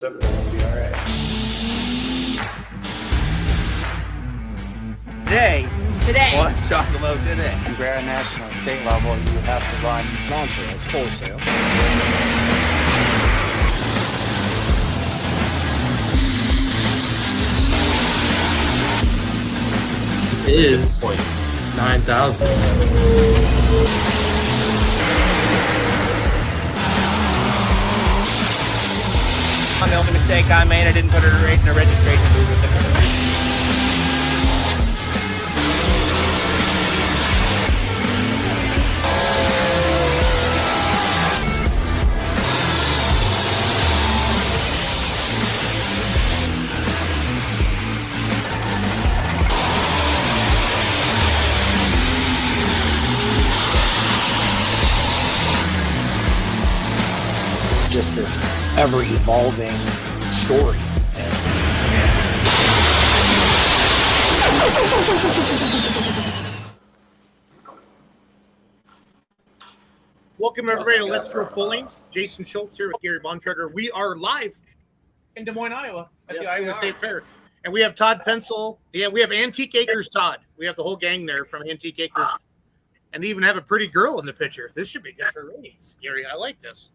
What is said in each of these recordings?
Simple will be all right. Today. Well, let's talk about today. If you're at a national and state level, you have to run non-sales, wholesale. It is like 9,000. The only mistake I made, I didn't put her in the registration book with the car. Just this ever-evolving story. Welcome everybody to Let's Throw Pulling. Jason Schultz here with Gary Bontrager. We are live in Des Moines, Iowa at the Iowa State Fair. And we have Todd Pencil. Yeah, we have Antique Acres Todd. We have the whole gang there from Antique Acres. And they even have a pretty girl in the picture. This should be good for ratings. Gary, I like this.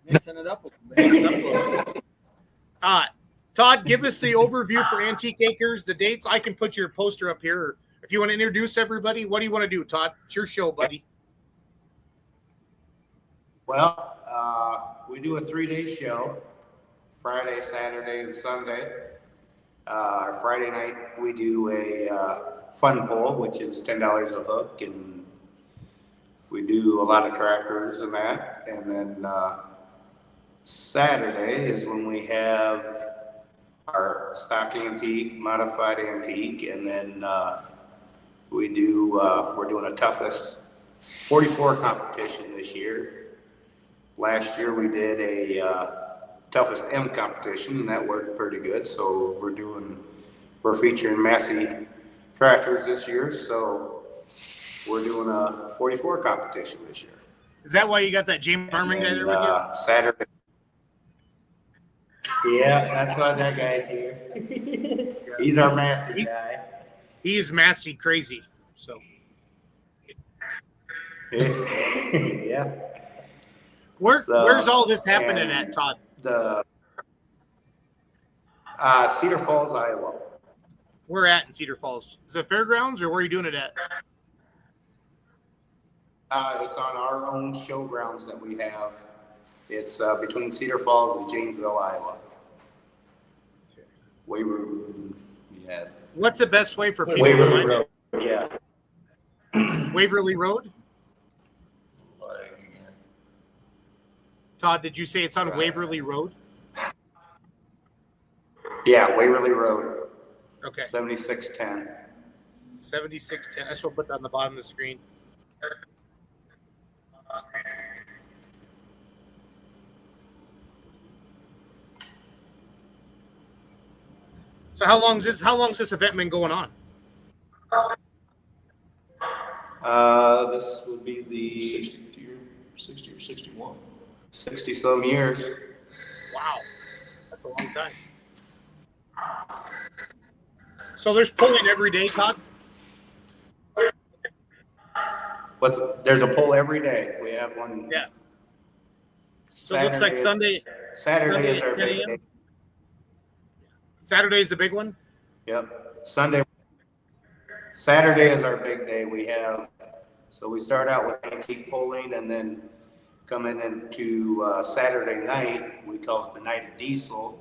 Mixing it up a little bit. Todd, give us the overview for Antique Acres, the dates. I can put your poster up here. If you want to introduce everybody, what do you want to do, Todd? It's your show, buddy. Well, we do a 3-day show, Friday, Saturday, and Sunday. Our Friday night, we do a fun pull, which is $10 a hook, and we do a lot of trackers and that. And then Saturday is when we have our stock antique, modified antique, and then we do, we're doing a toughest 44 competition this year. Last year we did a toughest M competition, and that worked pretty good. So we're featuring Massey tractors this year. So we're doing a 44 competition this year. Is that why you got that James Harmon guy there with you? Saturday. Yeah, that's why that guy's here. He's our Massey guy. He is Massey crazy. So yeah. Where's all this happening at, Todd? The Cedar Falls, Iowa. We're at in Cedar Falls. Is it fairgrounds or where are you doing it at? It's on our own showgrounds that we have. It's between Cedar Falls and Janesville, Iowa. Waverly, yeah. What's the best way for people Waverly to find Road, yeah. it? Waverly Road? Todd, did you say it's on Waverly Road? Yeah, Waverly Road. Okay. 7610. 7610. I shall put that on the bottom of the screen. So how long's this event been going on? This would be the 60 or 61. 60 some years. Wow. That's a long time. So there's pulling every day, Todd? There's a pull every day. We have one. Yeah. So it looks like Sunday Saturday is our 10 big a.m.? day. Saturday's the big one? Yep. Saturday is our big day. So we start out with antique pulling, and then coming into Saturday night, we call it the Night of Diesel.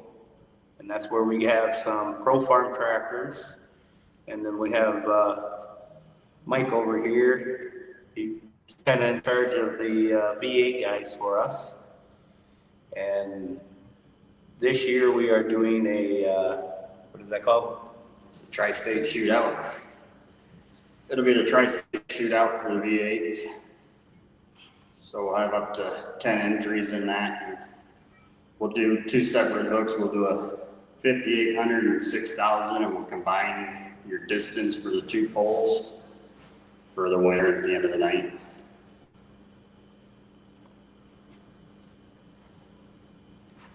And that's where we have some Pro Farm tractors. And then we have Mike over here. He's kind of in charge of the V8 guys for us. And this year we are doing what is that called? It's a tri-state shootout. It'll be the tri-state shootout for the V8s. So we'll have up to 10 entries in that. We'll do 2 separate hooks. We'll do a 5,800 and 6,000, and we'll combine your distance for the 2 poles for the winner at the end of the night.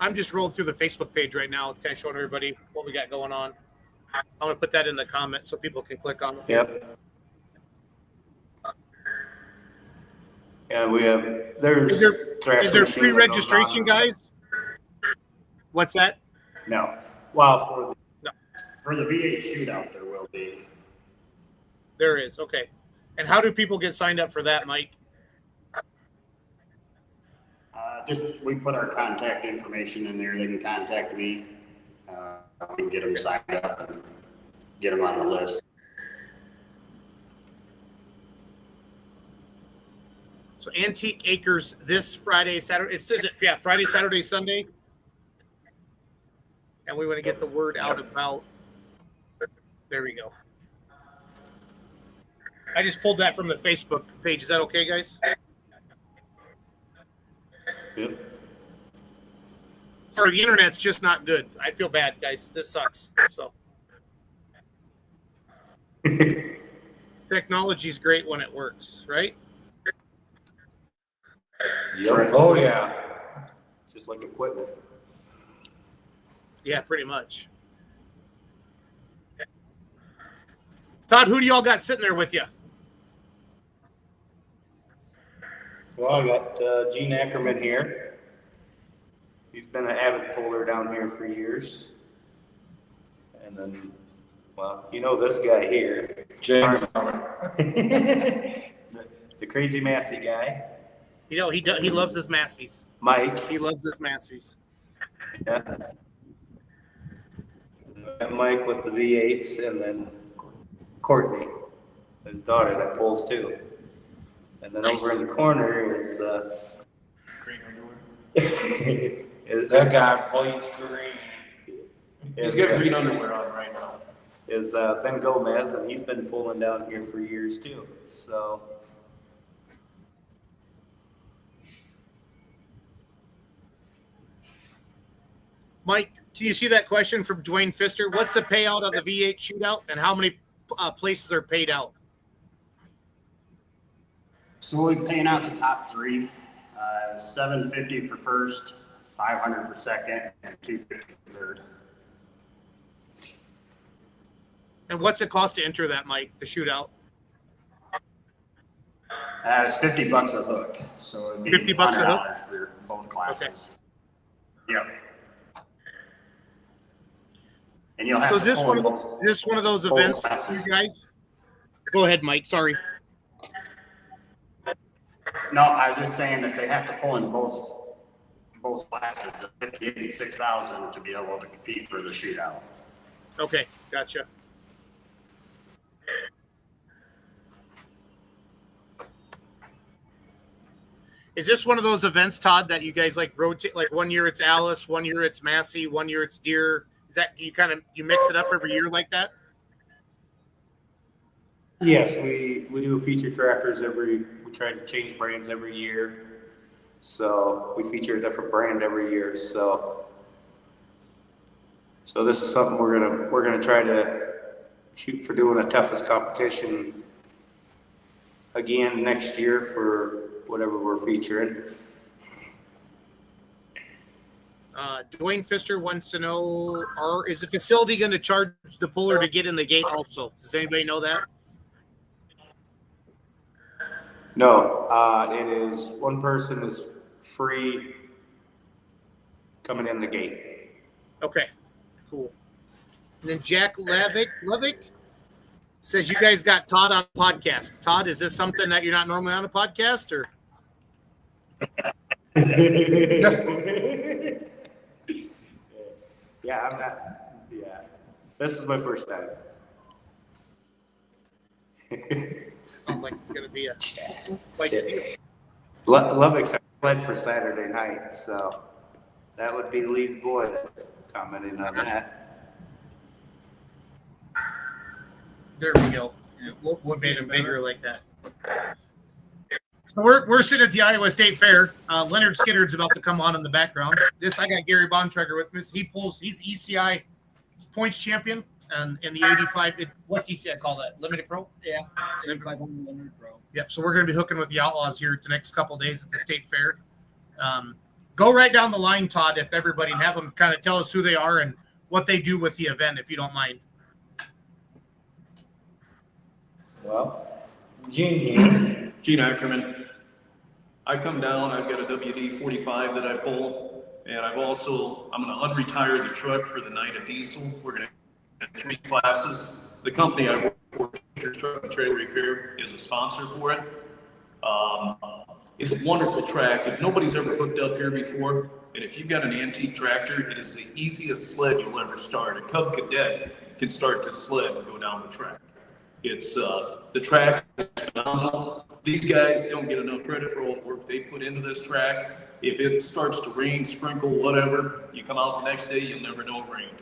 I'm just rolling through the Facebook page right now, kind of showing everybody what we got going on. I'm going to put that in the comments so people can click on it. Yep. Yeah, we have, there's. Is there free registration, guys? What's that? No. Well, For the V8 shootout, there will be. There is. Okay. And how do people get signed up for that, Mike? We put our contact information in there. They can contact me. We can get them signed up and get them on the list. So Antique Acres this Friday, Saturday. It says it, yeah, Friday, Saturday, Sunday. And we want to get the word out about. There we go. I just pulled that from the Facebook page. Is that okay, guys? Yep. Sorry, the internet's just not good. I feel bad, guys. This sucks. So technology's great when it works, right? Yep. Oh, yeah. Just like equipment. Yeah, pretty much. Todd, who do y'all got sitting there with you? Well, I got Gene Ackerman here. He's been an avid puller down here for years. And then, well, you know this guy here. James. The crazy Massey guy. You know, he loves his Massies. Mike. He loves his Massies. Yeah. And Mike with the V8s, and then Courtney, his daughter that pulls too. And then Nice. over in the corner is Green underwear. is, That guy bleeds green. He's is, got green underwear on right now. is Ben Gomez, and he's been pulling down here for years too. So Mike, do you see that question from Dwayne Pfister? What's the payout of the V8 shootout, and how many places are paid out? So we'll be paying out the top three, $750 for first, $500 for second, and $250 for third. And what's it cost to enter that, Mike, the shootout? It's $50 a hook, so it'd be $50 a hook? $100 for both classes. Yep. And you'll have So to is this pull one in of both- this one of those both events, you classes. guys? Go ahead, Mike. Sorry. No, I was just saying that they have to pull in both classes, 58 and 6,000, to be able to compete for the shootout. Okay, gotcha. Is this one of those events, Todd, that you guys like rotate? Like 1 year it's Alice, 1 year it's Massey, 1 year it's Deer. Is that you mix it up every year like that? yes, we do feature tractors we try to change brands every year. So we feature a different brand every year. So this is something we're gonna try to shoot for doing the toughest competition again next year for whatever we're featuring. Dwayne Pfister wants to know: is the facility going to charge the puller to get in the gate? Also, does anybody know that? No, it is one person is free coming in the gate. Okay, cool. And then Jack Levick says you guys got Todd on a podcast. Todd, is this something that you're not normally on a podcast, or? Yeah, I'm not. Yeah, this is my first time. Sounds like it's gonna be Lubbock's planned for Saturday night, so that would be Lee's boy that's commenting on that. There we go. What made him bigger like that? So we're sitting at the Iowa State Fair. Leonard Skiddard's about to come on in the background. I got Gary Bontrager with me. He's ECI points champion and in the 85. What's ECI call that? Limited Pro? Yeah, 8500 Limited Pro. Yep. So we're going to be hooking with the Outlaws here the next couple of days at the State Fair. Go right down the line, Todd, if everybody, and have them kind of tell us who they are and what they do with the event, if you don't mind. Well, Gene. Gene Ackerman. I come down, I've got a WD-45 that I pull, and I'm going to unretire the truck for the night of diesel. We're going to have 3 classes. The company I work for, Truck and Trailer Repair, is a sponsor for it. It's a wonderful track. If nobody's ever hooked up here before, and if you've got an antique tractor, it is the easiest sled you'll ever start. A Cub Cadet can start this sled and go down the track. It's the track is phenomenal. These guys don't get enough credit for all the work they put into this track. If it starts to rain, sprinkle, whatever, you come out the next day, you'll never know it rained.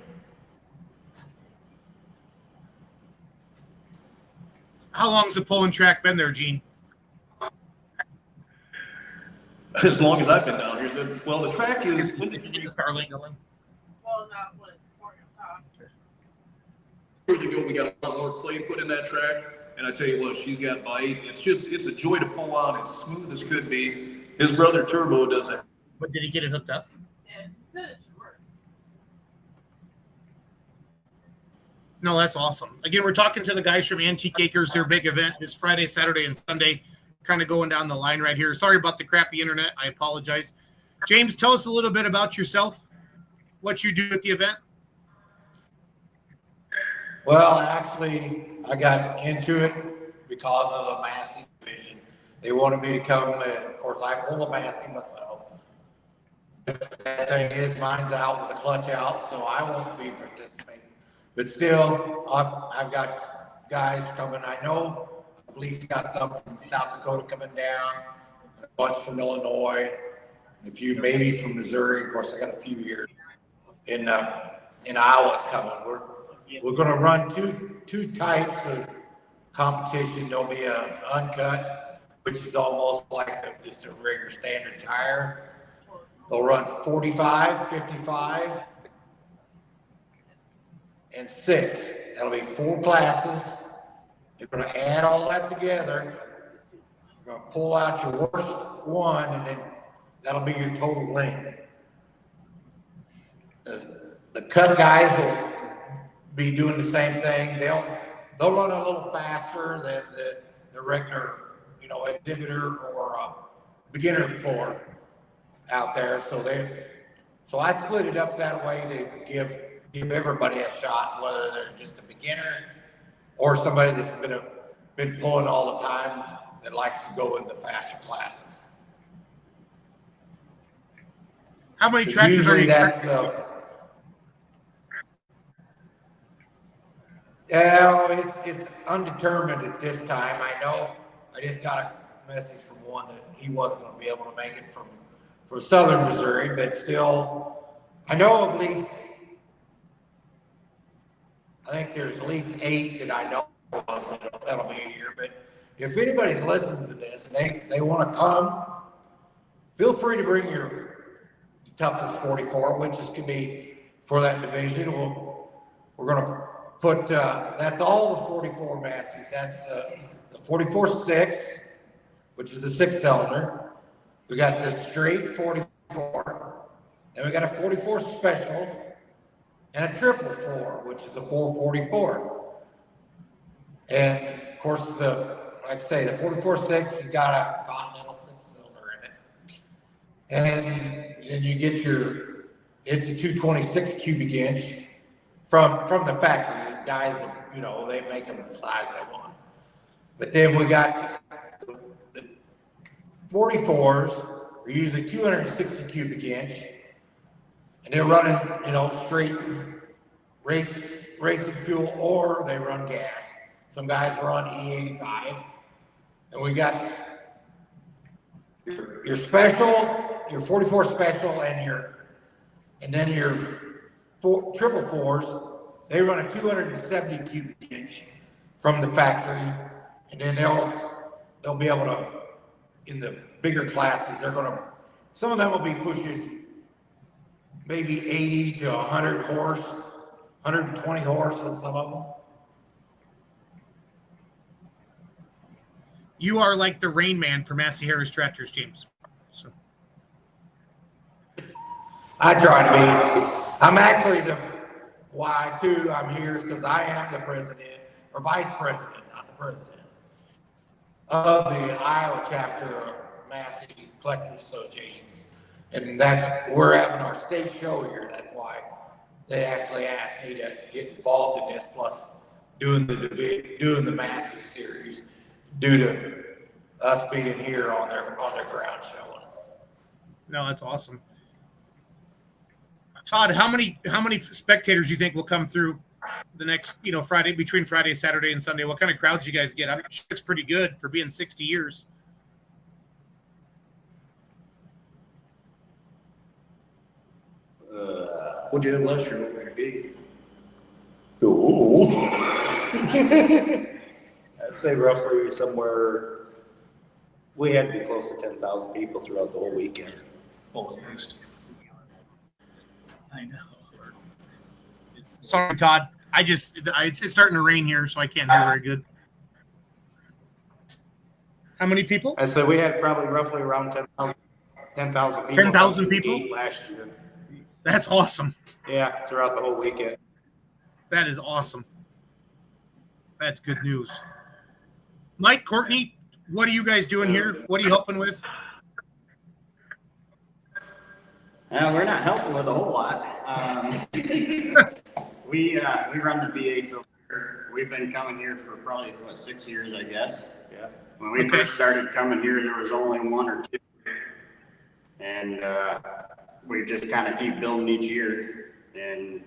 How long's the pulling track been there, Gene? As long as I've been down here. The track is. When did you get the Starlink going? Well, not when it's pouring on top. Years ago, we got a lot more clay put in that track, and I tell you what, she's got bite. It's a joy to pull on. It's smooth as could be. His brother Turbo does it. But did he get it hooked up? Yeah, it said it should work. No, that's awesome. Again, we're talking to the guys from Antique Acres. Their big event is Friday, Saturday, and Sunday. Kind of going down the line right here. Sorry about the crappy internet. I apologize. James, tell us a little bit about yourself, what you do at the event. Well, actually, I got into it because of the Massey division. They wanted me to come, and of course, I pull a Massey myself. The thing is, mine's out with the clutch out, so I won't be participating. But still, I've got guys coming. I know I've at least got some from South Dakota coming down, a bunch from Illinois, a few maybe from Missouri. Of course, I got a few here in Iowa's coming. We're going to run two types of competition. There'll be an uncut, which is almost like just a regular standard tire. They'll run 45, 55, and 6. That'll be 4 classes. You're going to add all that together. You're going to pull out your worst one, and then that'll be your total length. The cut guys will be doing the same thing. They'll run a little faster than the regular, exhibitor or beginner puller out there. So I split it up that way to give everybody a shot, whether they're just a beginner or somebody that's been pulling all the time that likes to go into faster classes. How many tractors are you expecting? It's undetermined at this time. I know I just got a message from one that he wasn't going to be able to make it from southern Missouri, but still, I know at least, I think there's at least 8 that I know of that'll be here. But if anybody's listening to this and they want to come, feel free to bring your toughest 44, which is going to be for that division. We're going to put, that's all the 44 Massey's. That's the 44-6, which is the 6-cylinder. We got the straight 44, then we got a 44 special, and a 444, which is a 444. And of course, like I say, the 44-6 has got a Continental 6-cylinder in it. And then you get it's a 226 cubic inch from the factory. Guys, they make them the size they want. But then we got the 44s are usually 260 cubic inch, and they're running, straight racing fuel, or they run gas. Some guys run E85, and we got your special, your 44 special, and then your 444s. They run a 270 cubic inch from the factory, and then they'll be able to, in the bigger classes, some of them will be pushing maybe 80 to 100 horse, 120 horse on some of them. You are like the Rain Man for Massey Harris Tractors, James. So I try to be. I'm actually why too I'm here is because I am the president or vice president, not the president, of the Iowa chapter of Massey Collectors Associations. And we're having our state show here. That's why they actually asked me to get involved in this, plus doing the Massey series due to us being here on their ground showing. No, that's awesome. Todd, how many spectators do you think will come through the next, Friday, between Friday, Saturday, and Sunday? What kind of crowds you guys get? I'm sure it's pretty good for being 60 years. What'd you have last year? What was your gig? I'd say roughly somewhere, we had to be close to 10,000 people throughout the whole weekend. Oh, at least. I know. Sorry, Todd. It's starting to rain here, so I can't hear very good. How many people? I said we had probably roughly around 10,000 people. 10,000 people? Last year. That's awesome. Yeah, throughout the whole weekend. That is awesome. That's good news. Mike, Courtney, what are you guys doing here? What are you helping with? We're not helping with a whole lot. We run the V8s over here. We've been coming here for probably 6 years, I guess. Yeah. When we first started coming here, there was only one or two, and we just kind of keep building each year and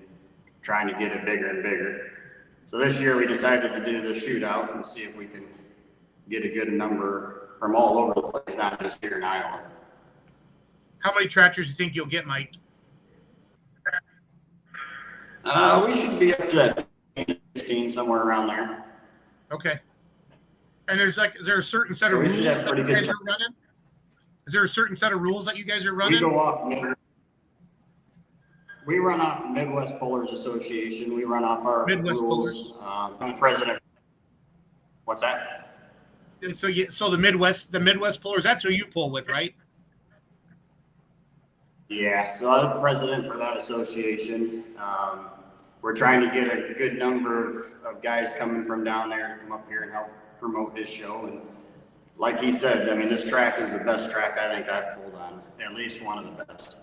trying to get it bigger and bigger. So this year we decided to do the shootout and see if we can get a good number from all over the place, not just here in Iowa. How many tractors do you think you'll get, Mike? We should be up to 16, somewhere around there. Okay. And is there a certain set of So we rules should have that you pretty guys good are running? Is there a certain set of rules that you guys are We running? go off. We run off the Midwest Pullers Association. We run off our Midwest rules. I'm the president. What's that? So the Midwest Pullers, that's who you pull with, right? Yeah, so I'm the president for that association. We're trying to get a good number of guys coming from down there to come up here and help promote his show. And like he said, I mean, this track is the best track I think I've pulled on, at least one of the best.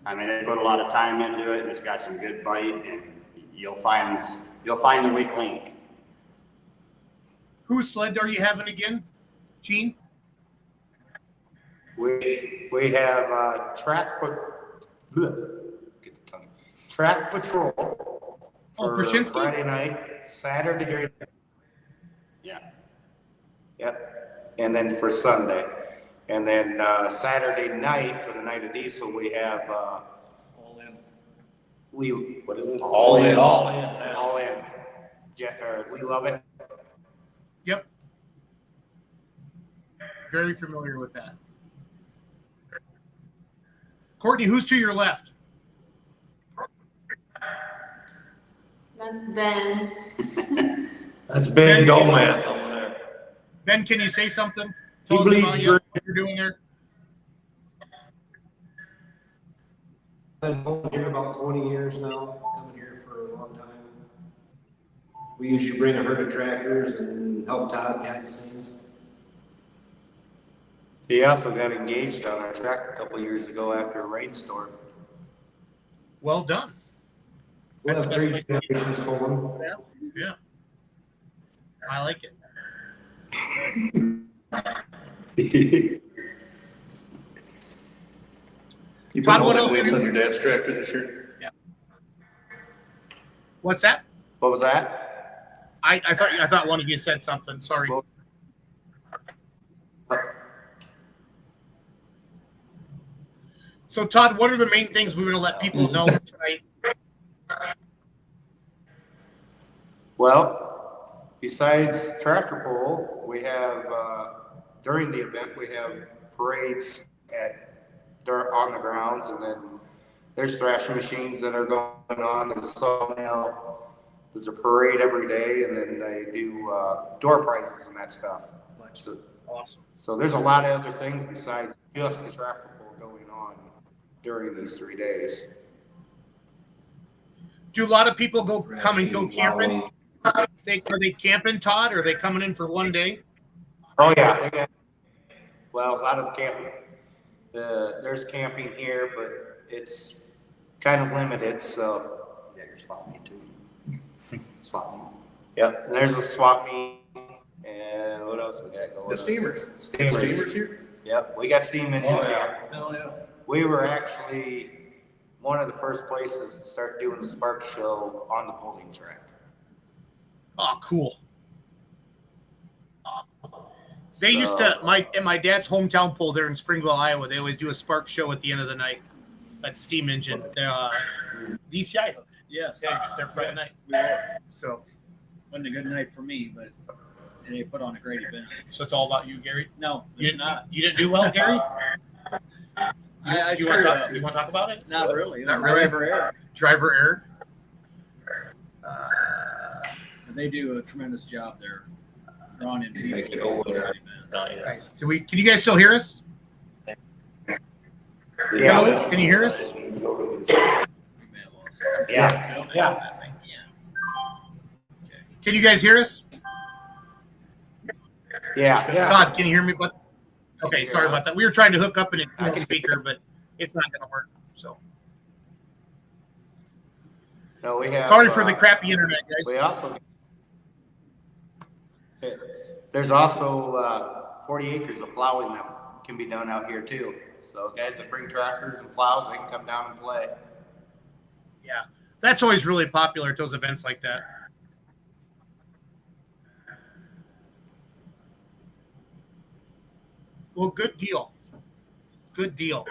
I mean, they put a lot of time into it, and it's got some good bite, and you'll find the weak link. Whose sled are you having again, Gene? We have track patrol. Oh, for Krasinski? Friday night, Saturday. Yeah. Yep. And then for Sunday. And then Saturday night, for the night of diesel, we have All in. what is it? All in. All in. All in. We love it. Yep. Very familiar with that. Courtney, who's to your left? That's Ben. That's Ben Gomez over there. Ben, can you say something? He Tell us bleeds about green. what you're doing there. I've been here about 20 years now, coming here for a long time. We usually bring a herd of tractors and help Todd behind the scenes. He also got engaged on our track a couple years ago after a rainstorm. Well done. We'll That's have the 3 best way to generations going. Yeah. I like it. You Todd, put all what that else weights do on you- your dad's tractor this year? What's that? What was that? I thought one of you said something. Sorry. Well- So, Todd, what are the main things we're going to let people know tonight? Well, besides tractor pull, we have, during the event, we have parades on the grounds, and then there's thrashing machines that are going on, there's a sawmill, there's a parade every day, and then they do, door prizes and that stuff. Awesome. So there's a lot of other things besides just the tractor pull going on during these 3 days. Do a lot of people come and go camping? Are they camping, Todd? Or are they coming in for one day? Oh, yeah. Well, a lot of the camping. There's camping here, but it's kind of limited, so. Yeah, your swap meet too. Swap meet. Yep, and there's a swap meet, and what else we got going? The steamers. Steamers. Steamers here? Yep, we got steam engines here. Oh, yeah. We were actually one of the first places to start doing the spark show on the pulling track. Oh, cool. They used to, at my dad's hometown pool there in Springville, Iowa, they always do a spark show at the end of the night at the steam engine. DCI. Yes. Yeah, just there Friday night. We were. So Wasn't a good night for me, but they put on a great event. So it's all about you, Gary? No, it's not. You didn't do well, Gary? I you want to talk about it? Not really. Not really? Driver error. Driver error? They do a tremendous job there. Drawing in people. Make it over there. Nice. Can you guys still hear us? Yeah. Hello? Can you hear us? We may have lost it. Yeah. Yeah. Can you guys hear us? Yeah. Yeah. Todd, can you hear me? Okay, sorry about that. We were trying to hook up an internal speaker, but it's not going to work. So No, we have. sorry for the crappy internet, guys. We also. There's also 40 acres of plowing that can be done out here too. So guys that bring tractors and plows, they can come down and play. Yeah, that's always really popular at those events like that. Well, good deal. Good deal.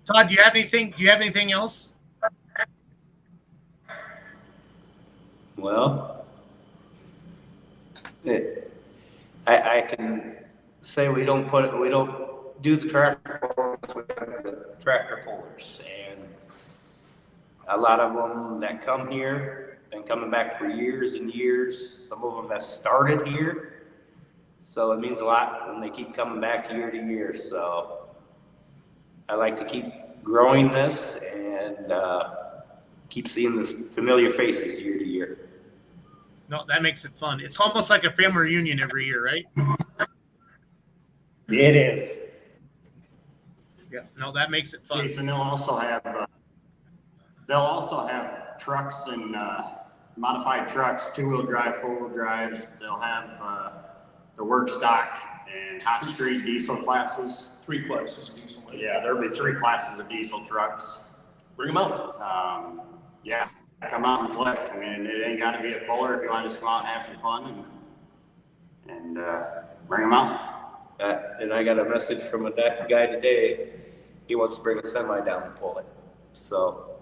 Todd, do you have anything? Do you have anything else? Well, I can say we don't do the tractor pullers, we have the tractor pullers, and a lot of them that come here been coming back for years and years. Some of them have started here, so it means a lot when they keep coming back year to year. So I like to keep growing this and keep seeing this familiar faces year to year. No, that makes it fun. It's almost like a family reunion every year, right? It is. Yeah. No, that makes it fun. Jason, they'll also have trucks and modified trucks, 2-wheel drive, 4-wheel drives. They'll have the work stock and hot street diesel classes. 3 classes diesel. Yeah, there'll be 3 classes of diesel trucks. Bring them out. Yeah, come out and play. I mean, it ain't got to be a puller if you want to just go out and have some fun and bring them out. And I got a message from a guy today. He wants to bring a semi down and pull it. So.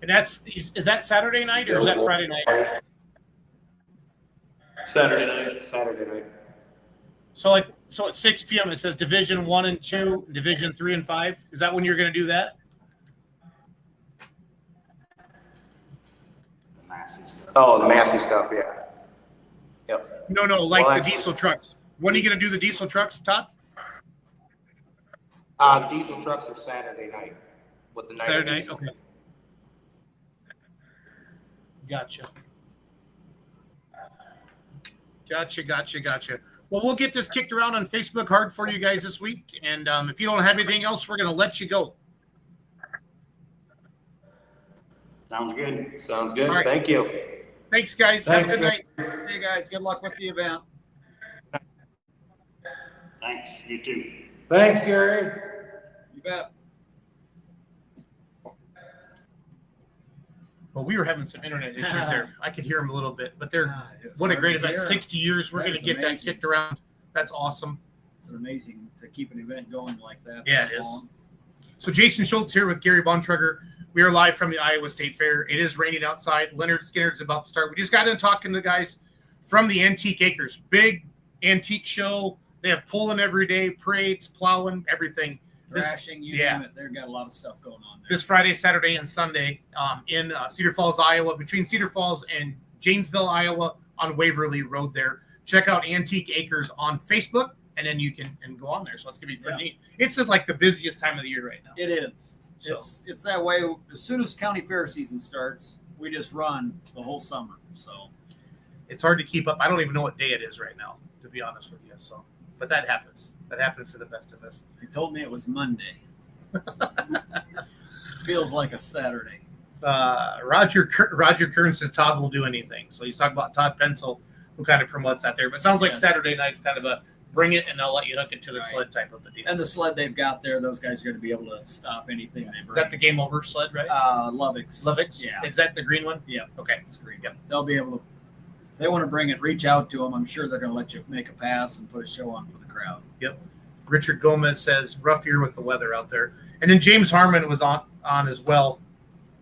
And is that Saturday night or is that Friday night? Saturday night. Saturday night. So at 6 p.m. it says Division 1 and 2, Division 3 and 5. Is that when you're going to do that? The Massey stuff. Oh, the Massey stuff, yeah. Yep. No, Well, the diesel trucks. When are you going to do the diesel trucks, Todd? Diesel trucks are Saturday night with the night. Saturday night? diesel. Okay. Gotcha. Well, we'll get this kicked around on Facebook hard for you guys this week. And if you don't have anything else, we're going to let you go. Sounds good. Sounds good. All right. Thank you. Thanks, guys. Have a good night. Hey guys, good luck with the event. Thanks. You too. Thanks, Gary. You bet. Well, we were having some internet issues there. I could hear them a little bit, but what a hard great to event. hear. 60 years. We're That going to is get that amazing. kicked around. That's awesome. It's amazing to keep an event going like that. Yeah, that it is. long. So Jason Schultz here with Gary Bontrager. We are live from the Iowa State Fair. It is raining outside. Leonard Skinner's about to start. We just got in talking to the guys from the Antique Acres. Big antique show. They have pulling every day, parades, plowing, everything. Thrashing, you name it. They've got a lot of stuff going on there. This Friday, Saturday, and Sunday in Cedar Falls, Iowa, between Cedar Falls and Janesville, Iowa, on Waverly Road there. Check out Antique Acres on Facebook, and then you can go on there. So it's going to be pretty neat. It's like the busiest time of the year right now. It is. So It's that way. As soon as county fair season starts, we just run the whole summer. So it's hard to keep up. I don't even know what day it is right now, to be honest with you. So, but that happens. That happens to the best of us. they told me it was Monday. Feels like a Saturday. Roger Kern says Todd will do anything. So he's talking about Todd Pencil, who kind of promotes that there. But it sounds like Yes. Saturday night's kind of a bring it and I'll let you hook it to the Right. sled type of a deal. And the sled they've got there, those guys are going to be able to stop anything they Is bring. that the game over sled, right? Lovex. Lovex? Yeah. Is that the green one? Yep. Okay. It's green. Yep. They'll be able to, if they want to bring it, reach out to them. I'm sure they're going to let you make a pass and put a show on for the crowd. Yep. Richard Gomez says rough year with the weather out there. And then James Harmon was on as well.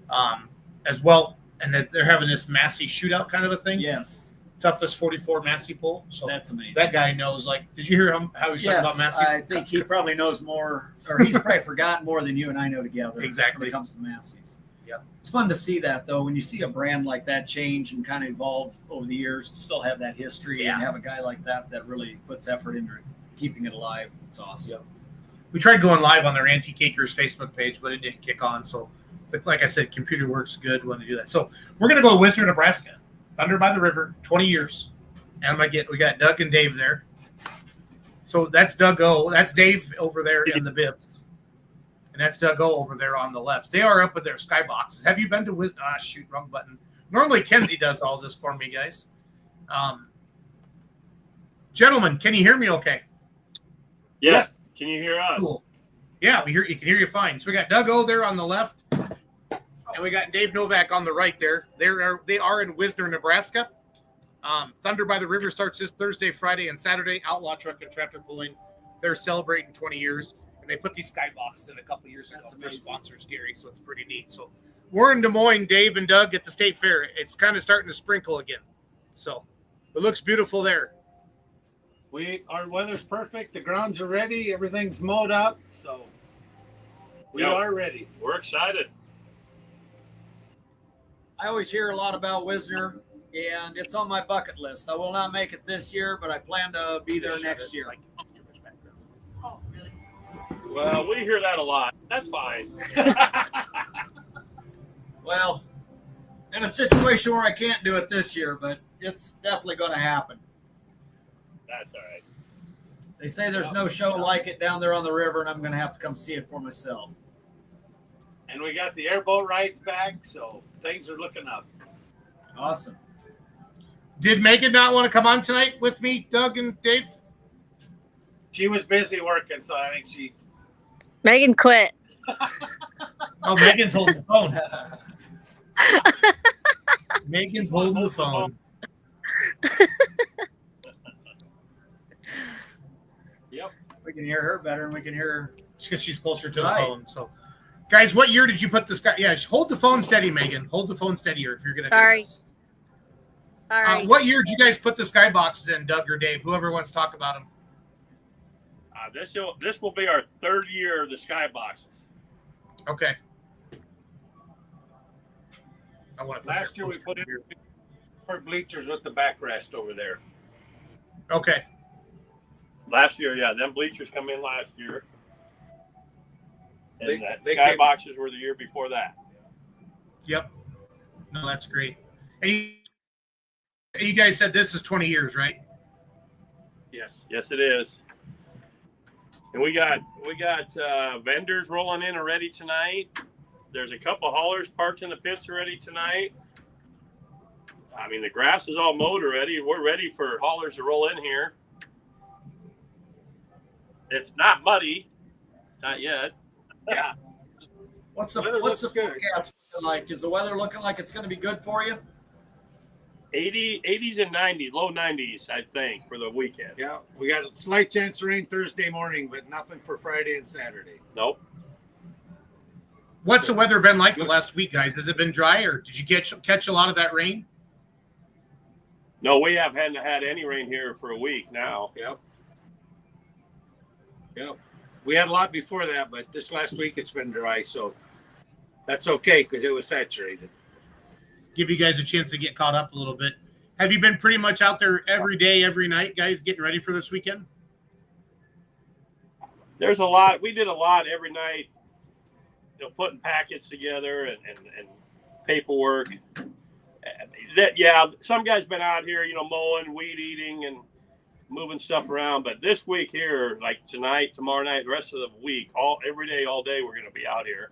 And that they're having this Massey shootout kind of a thing. Yes. Toughest 44 Massey pull. So That's amazing. that guy knows, like, did you hear him how he was talking about Massey's? I think he probably knows more, or he's probably forgotten more than you and I know together. Exactly. When it comes to Massey's. Yeah. It's fun to see that, though, when you see a brand like that change and kind of evolve over the years, still have that history Yeah. and have a guy like that that really puts effort into keeping it alive. It's awesome. Yep. We tried going live on their Antique Acres Facebook page, but it didn't kick on. So, like I said, computer works good when they do that. So we're going to go to Wisner, Nebraska. Thunder by the River, 20 years. And we got Doug and Dave there. So that's Doug O. That's Dave over there in the bibs. And that's Doug O over there on the left. They are up with their skyboxes. Have you been to Wisner? Shoot, wrong button. Normally, Kenzie does all this for me, guys. Gentlemen, can you hear me okay? Yes. Can you hear us? Cool. Yeah, you can hear you fine. So we got Doug O there on the left, and we got Dave Novak on the right there. They are in Wisner, Nebraska. Thunder by the River starts this Thursday, Friday, and Saturday. Outlaw Truck and Tractor Pulling. They're celebrating 20 years, and they put these skyboxes in a couple years ago for sponsors, Gary. So it's pretty neat. So we're in Des Moines, Dave and Doug at the State Fair. It's kind of starting to sprinkle again, so it looks beautiful there. Our weather's perfect. The grounds are ready. Everything's mowed up, so we are ready. We're excited. I always hear a lot about Wisner, and it's on my bucket list. I will not make it this year, but I plan to be there next year. Oh, really? Well, we hear that a lot. That's fine. Well, in a situation where I can't do it this year, but it's definitely going to happen. That's all right. They say there's no show like it down there on the river, and I'm going to have to come see it for myself. And we got the airboat rides back, so things are looking up. Awesome. Did Megan not want to come on tonight with me, Doug and Dave? She was busy working, so I think she's. Megan quit. Oh, Megan's holding the phone. Megan's holding the phone. Yep. We can hear her better, and we can hear her. Because she's closer to the Right. phone. So, guys, what year did you put this guy? Yeah, hold the phone steady, Megan. Hold the phone steadier if you're going to do Sorry. this. All right. What year did you guys put the skyboxes in, Doug or Dave? Whoever wants to talk about them. This will be our third year of the skyboxes. Okay. I want to Last year we put in 4 bleachers with the backrest over there. Okay. Last year, yeah, them bleachers come in last year. And They skyboxes were the year before that. Yep. No, that's great. And you guys said this is 20 years, right? Yes. Yes, it is. And we got vendors rolling in already tonight. There's a couple haulers parked in the pits already tonight. I mean, the grass is all mowed already. We're ready for haulers to roll in here. It's not muddy, not yet. Yeah. What's the Weather looks good. forecast looking like? Is the weather looking like it's going to be good for you? 80s and 90s, low 90s, I think, for the weekend. Yeah, we got a slight chance of rain Thursday morning, but nothing for Friday and Saturday. Nope. What's the weather been like the last week, guys? Has it been dry, or did you catch a lot of that rain? No, we haven't had any rain here for a week now. Yep. We had a lot before that, but this last week it's been dry, so that's okay because it was saturated. Give you guys a chance to get caught up a little bit. Have you been pretty much out there every day, every night, guys, getting ready for this weekend? There's a lot. We did a lot every night putting packets together and paperwork. That yeah, some guys been out here, mowing, weed eating, and moving stuff around. But this week here, like tonight, tomorrow night, the rest of the week, every day, all day, we're going to be out here.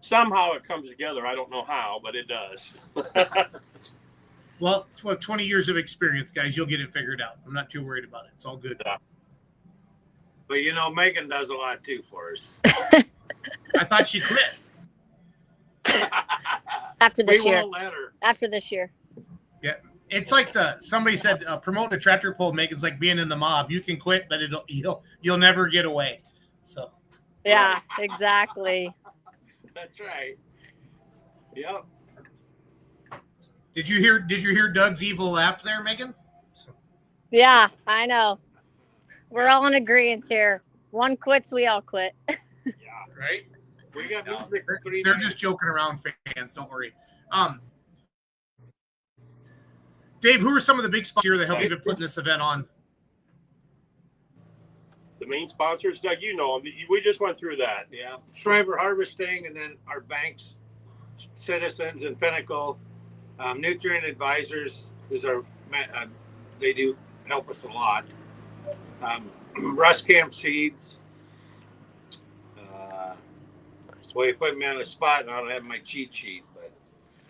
Somehow it comes together. I don't know how, but it does. Well, 20 years of experience, guys. You'll get it figured out. I'm not too worried about it. It's all good. Yeah. But Megan does a lot too for us. I thought she quit. After this We year. won't let her. After this year. Yeah. It's like somebody said, promoting a tractor pull, Megan's like being in the mob. You can quit, but you'll never get away. So. Yeah, exactly. That's right. Yep. Did you hear Doug's evil laugh there, Megan? Yeah, I know. We're all in agreement here. One quits, we all quit. Yeah. Right? We got music for 3 They're nights. just joking around, fans. Don't worry. Dave, who are some of the big sponsors here that help you been putting this event on? The main sponsors, Doug, you know them. We just went through that. Yeah. Shriver Harvesting, and then our banks, Citizens and Pinnacle, Nutrient Advisors is they do help us a lot. Rust Camp Seeds. Well, you put me on the spot, and I don't have my cheat sheet, but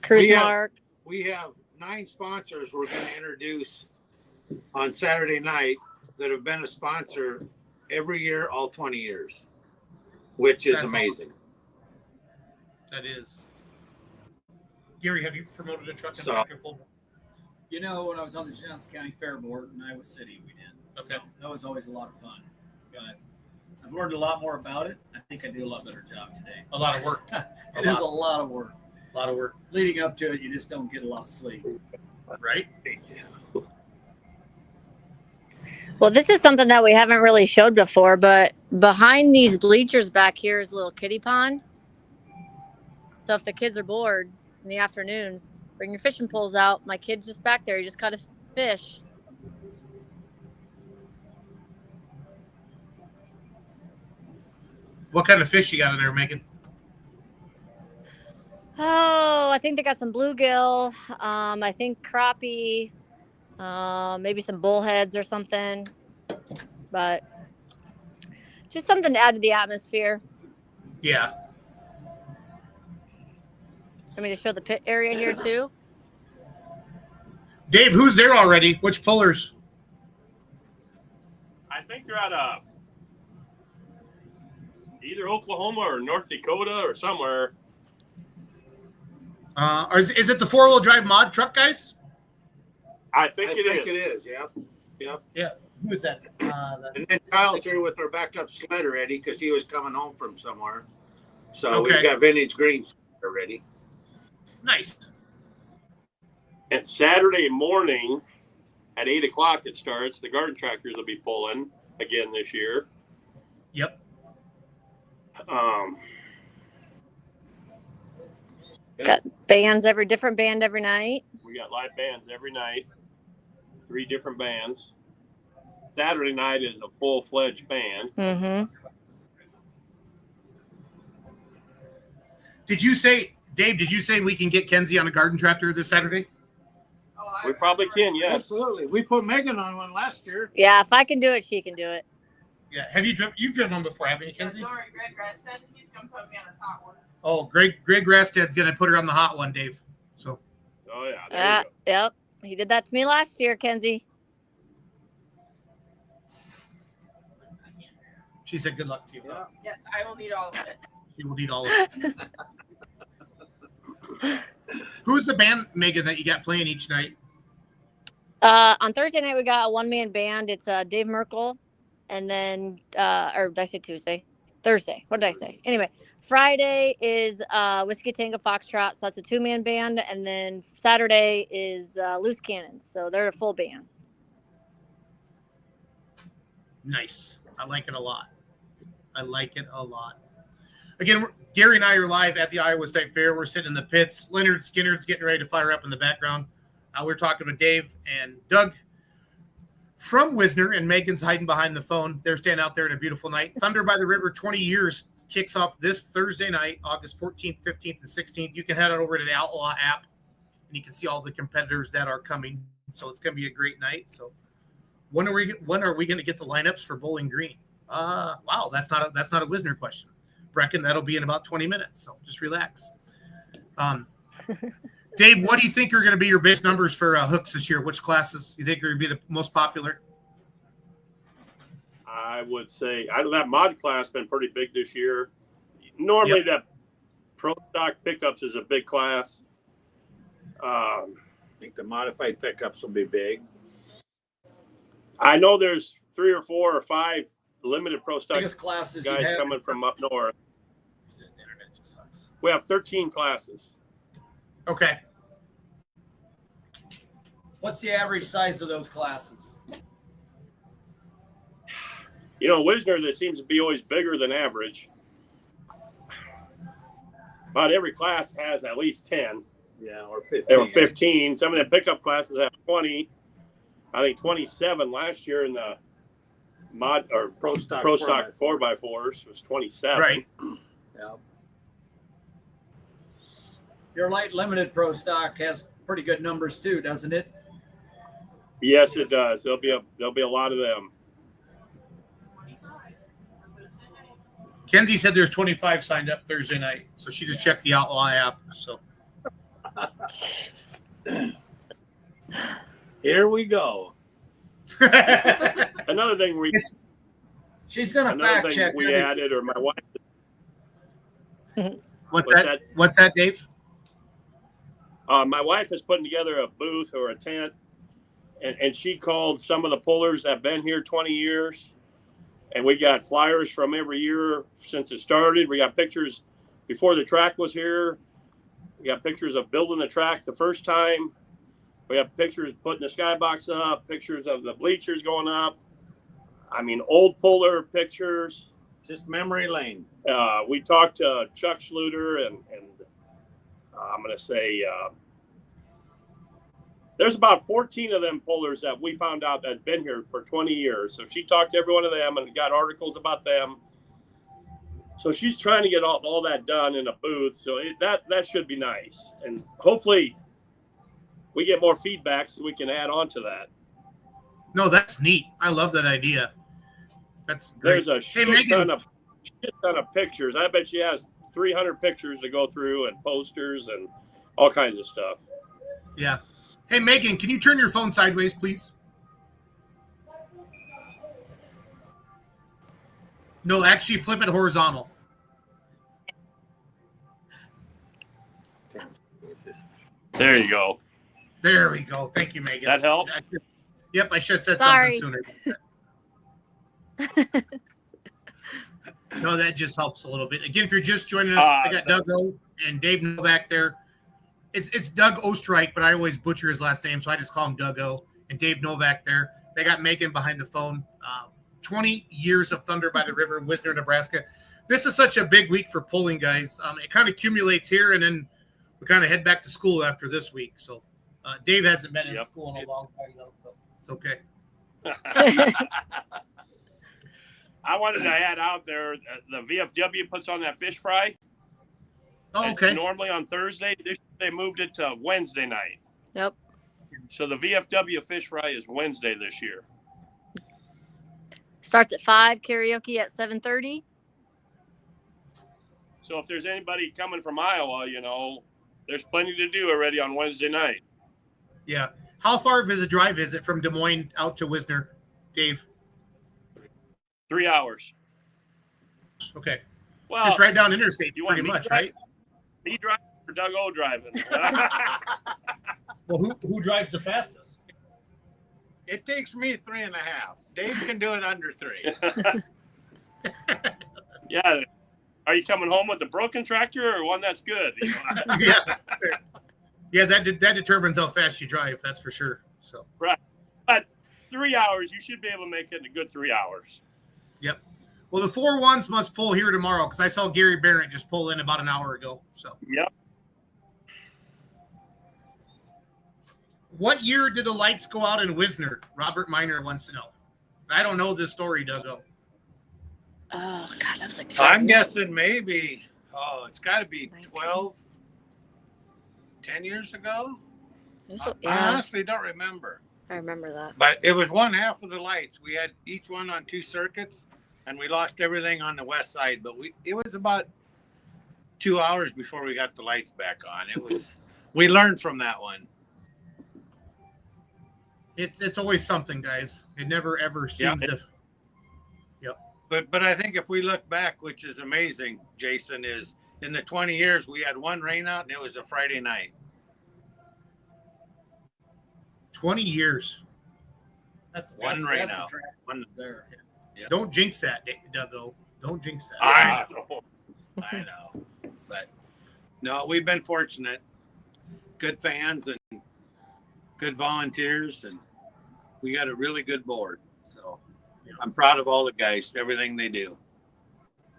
Cruise Mark. we have 9 sponsors we're going to introduce on Saturday night that have been a sponsor every year, all 20 years, which is That's amazing. That is. Gary, have you promoted a truck in So- tractor pull? When I was on the Johnson County Fair Board in Iowa City, we did. Okay. So that was always a lot of fun. But I've learned a lot more about it. I think I do a lot better job today. A lot of work. It is a lot of work. A lot of work. Leading up to it, you just don't get a lot of sleep. Right? Well, this is something that we haven't really showed before, but behind these bleachers back here is a little kiddie pond. So if the kids are bored in the afternoons, bring your fishing poles out. My kid's just back there. He just caught a fish. What kind of fish you got in there, Megan? Oh, I think they got some bluegill. I think crappie, maybe some bullheads or something. But just something to add to the atmosphere. Yeah. Want me to show the pit area here too? Dave, who's there already? Which pullers? I think they're at either Oklahoma or North Dakota or somewhere. Or is it the 4-wheel drive mod truck guys? I think I it think is. it is, yep. Yeah. Who is that? And then Kyle's here with our backup sled already because he was coming home from somewhere. So Okay. we've got vintage greens already. Nice. And Saturday morning at 8 o'clock it starts. The garden tractors will be pulling again this year. Yep. Got bands different band every night. We got live bands every night. 3 different bands. Saturday night is a full-fledged band. Mm-hmm. Did you say, Dave, we can get Kenzie on a garden tractor this Saturday? We probably can, yes. Absolutely. We put Megan on one last year. Yeah, if I can do it, she can do it. Yeah. Have you've driven one before, haven't you, Kenzie? Greg said he's gonna put me on his hot one. Oh, Greg Rastad's gonna put her on the hot one, Dave. So Oh, yeah. There you go. Yep. He did that to me last year, Kenzie. she said good luck to you. Yes, I will need all of it. She will need all of it. Who's the band, Megan, that you got playing each night? On Thursday night, we got a one-man band. It's Dave Merkel. And then, or did I say Tuesday? Thursday. What did I say? Anyway, Friday is Whiskey Tango Foxtrot. So that's a 2-man band. And then Saturday is Loose Cannons. So they're a full band. Nice. I like it a lot. Again, Gary and I are live at the Iowa State Fair. We're sitting in the pits. Leonard Skinner's getting ready to fire up in the background. We're talking with Dave and Doug from Wisner, and Megan's hiding behind the phone. They're standing out there in a beautiful night. Thunder by the River 20 years kicks off this Thursday night, August 14th, 15th, and 16th. You can head on over to the Outlaw app, and you can see all the competitors that are coming. So it's going to be a great night. So when are we going to get the lineups for Bowling Green? Wow, that's not a Wisner question. Brecken, that'll be in about 20 minutes. So just relax. Dave, what do you think are going to be your base numbers for hooks this year? Which classes you think are going to be the most popular? I would say that mod class been pretty big this year. Normally that pro stock pickups is a big class. I think the modified pickups will be big. I know there's 3 or 4 or 5 limited pro stock Biggest classes guys you coming from up north. We have 13 classes. Okay. What's the average size of those classes? You know, Wisner, that seems to be always bigger than average. About every class has at least 10. Yeah, or 15. Or 15. Some of the pickup classes have 20. I think 27 last year in the mod or pro stock 4x4s was 27. Right. Yeah. Your light limited pro stock has pretty good numbers too, doesn't it? Yes, it does. There'll be a lot of them. Kenzie said there's 25 signed up Thursday night, so she just checked the Outlaw app. So Here we go. Another thing she's gonna fact check. We added, or my wife. What's that? What's that, Dave? My wife is putting together a booth or a tent, and she called some of the pullers that have been here 20 years. And we got flyers from every year since it started. We got pictures before the track was here. We got pictures of building the track the first time. We have pictures putting the skybox up, pictures of the bleachers going up. I mean, old puller pictures. Just memory lane. We talked to Chuck Schluter, and I'm going to say there's about 14 of them pullers that we found out that had been here for 20 years. So she talked to every one of them and got articles about them. So she's trying to get all that done in a booth. So that should be nice. And hopefully we get more feedback so we can add on to that. No, that's neat. I love that idea. That's great. There's a shit ton of pictures. I bet she has 300 pictures to go through and posters and all kinds of stuff. Yeah. Hey, Megan, can you turn your phone sideways, please? No, actually flip it horizontal. There you go. There we go. Thank you, Megan. That help? Yep, I should have said Sorry. something sooner. No, that just helps a little bit. Again, if you're just joining us, I got Doug O and Dave Novak there. It's Doug Ostrike, but I always butcher his last name, so I just call him Doug O. And Dave Novak there. They got Megan behind the phone. 20 years of Thunder by the River, Wisner, Nebraska. This is such a big week for pulling, guys. It kind of accumulates here, and then we kind of head back to school after this week. So Dave hasn't been in school in a long time, though, so it's okay. I wanted to add out there, the VFW puts on that fish fry. Oh, okay. It's normally on Thursday. They moved it to Wednesday night. Yep. So the VFW fish fry is Wednesday this year. Starts at 5, karaoke at 7:30. So if there's anybody coming from Iowa, there's plenty to do already on Wednesday night. Yeah. How far of a drive is it from Des Moines out to Wisner, Dave? 3 hours. Okay. Well, just right down interstate, you want pretty much, drive, right? Me driving or Doug O driving? Well, who drives the fastest? It takes me 3.5. Dave can do it under 3. Yeah. Are you coming home with a broken tractor or one that's good? Yeah. Yeah, that determines how fast you drive. That's for sure. So. Right. But 3 hours, you should be able to make it in a good 3 hours. Yep. Well, the 4-1s must pull here tomorrow because I saw Gary Barrett just pull in about an hour ago. So. Yep. What year did the lights go out in Wisner? Robert Miner wants to know. I don't know this story, Doug. Oh God, that was like. I'm guessing maybe. Oh, it's got to be 10 years ago. I honestly don't remember. I remember that. But it was one half of the lights. We had each one on 2 circuits, and we lost everything on the west side. But it was about 2 hours before we got the lights back on. We learned from that one. It's always something, guys. It never ever seems to. Yep. But I think if we look back, which is amazing, Jason, is in the 20 years we had one rainout and it was a Friday night. 20 years. That's one rainout. One there. Yeah. Don't jinx that, Doug. Don't jinx that. I know. But no, we've been fortunate. Good fans and good volunteers, and we got a really good board. So I'm proud of all the guys, everything they do.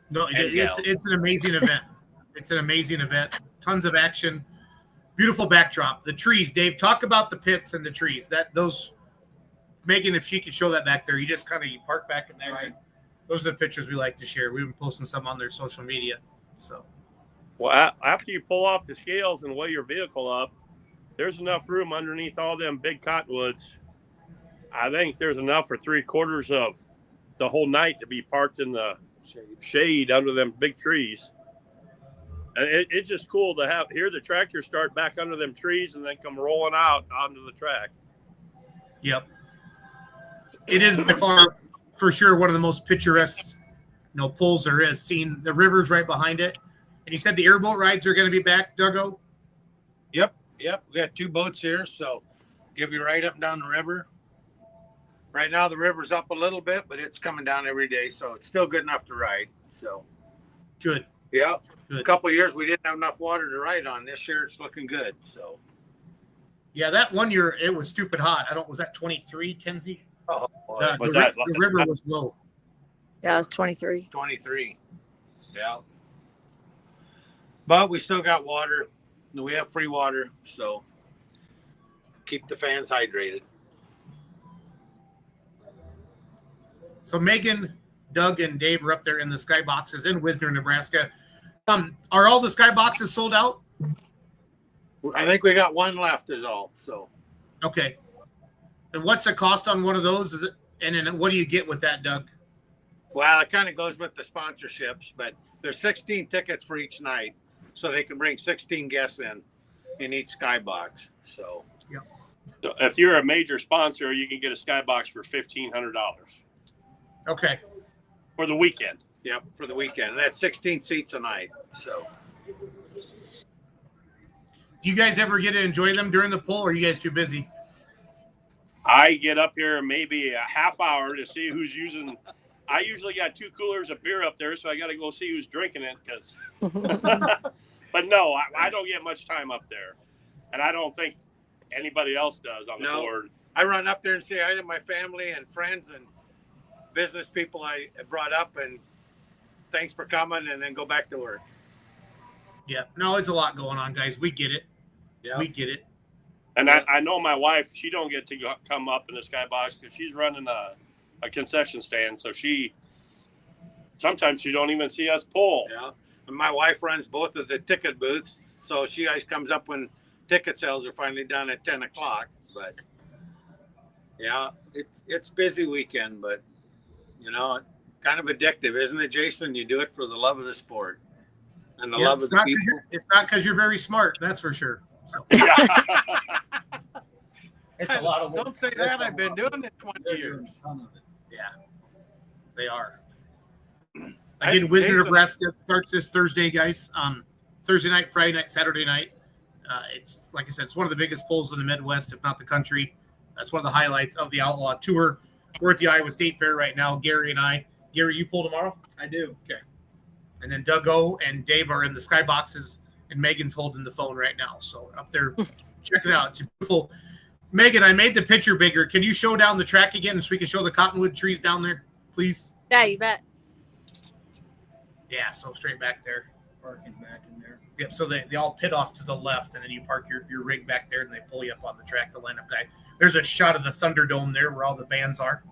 No, it's an amazing event. It's an amazing event. Tons of action. Beautiful backdrop. The trees, Dave. Talk about the pits and the trees. Megan, if she could show that back there, you just kind of park back in there. Right. Those are the pictures we like to share. We've been posting some on their social media. So, well, after you pull off the scales and weigh your vehicle up, there's enough room underneath all them big cottonwoods. I think there's enough for 3/4 of the whole night to be parked in the shade under them big trees. And it's just cool to hear the tractor start back under them trees and then come rolling out onto the track. Yep. It is by far, for sure, one of the most picturesque, pulls there is. Seeing the rivers right behind it. And you said the airboat rides are going to be back, Dougo? Yep. We got 2 boats here, so give you right up and down the river. Right now the river's up a little bit, but it's coming down every day, so it's still good enough to ride. So good. Yeah. Good. A couple of years we didn't have enough water to ride on. This year it's looking good. So yeah, that one year it was stupid hot. Was that 23, Kenzie? Oh, the river was low. Yeah, it was 23. 23. Yeah. But we still got water. We have free water, so keep the fans hydrated. So Megan, Doug, and Dave are up there in the skyboxes in Wisner, Nebraska. Are all the skyboxes sold out? I think we got one left is all. So okay. And what's the cost on one of those? Is it? And then what do you get with that, Doug? Well, it kind of goes with the sponsorships, but there's 16 tickets for each night, so they can bring 16 guests in each skybox. So, yeah. So if you're a major sponsor, you can get a skybox for $1,500. Okay. For the weekend. Yep, for the weekend. And that's 16 seats a night. So. Do you guys ever get to enjoy them during the poll, or are you guys too busy? I get up here maybe a half hour to see who's using. I usually got 2 coolers of beer up there, so I got to go see who's drinking it. But no, I don't get much time up there, and I don't think anybody else does on the board. I run up there and say hi to my family and friends and business people I brought up, and thanks for coming, and then go back to work. Yeah, no, it's a lot going on, guys. We get it. Yeah, we get it. And I know my wife, she don't get to come up in the skybox because she's running a concession stand. So sometimes she don't even see us pull. Yeah. And my wife runs both of the ticket booths. So she always comes up when ticket sales are finally done at 10 o'clock. But yeah, it's busy weekend, but kind of addictive, isn't it, Jason? You do it for the love of the sport and the love of the people. It's not because you're very smart. That's for sure. So. It's a lot of work. Don't say that. I've been doing it 20 years. Yeah, they are. Again, Wisner, Nebraska starts this Thursday, guys. Thursday night, Friday night, Saturday night. It's like I said, it's one of the biggest polls in the Midwest, if not the country. That's one of the highlights of the Outlaw Tour. We're at the Iowa State Fair right now, Gary and I. Gary, you pull tomorrow? I do. Okay. And then Doug and Dave are in the skyboxes, and Megan's holding the phone right now. So up there, check it out. It's beautiful. Megan, I made the picture bigger. Can you show down the track again so we can show the cottonwood trees down there, please? Yeah, you bet. Yeah, so straight back there. Parking back in there. Yep. So they all pit off to the left, and then you park your rig back there, and they pull you up on the track to line up guy. There's a shot of the Thunderdome there where all the bands are.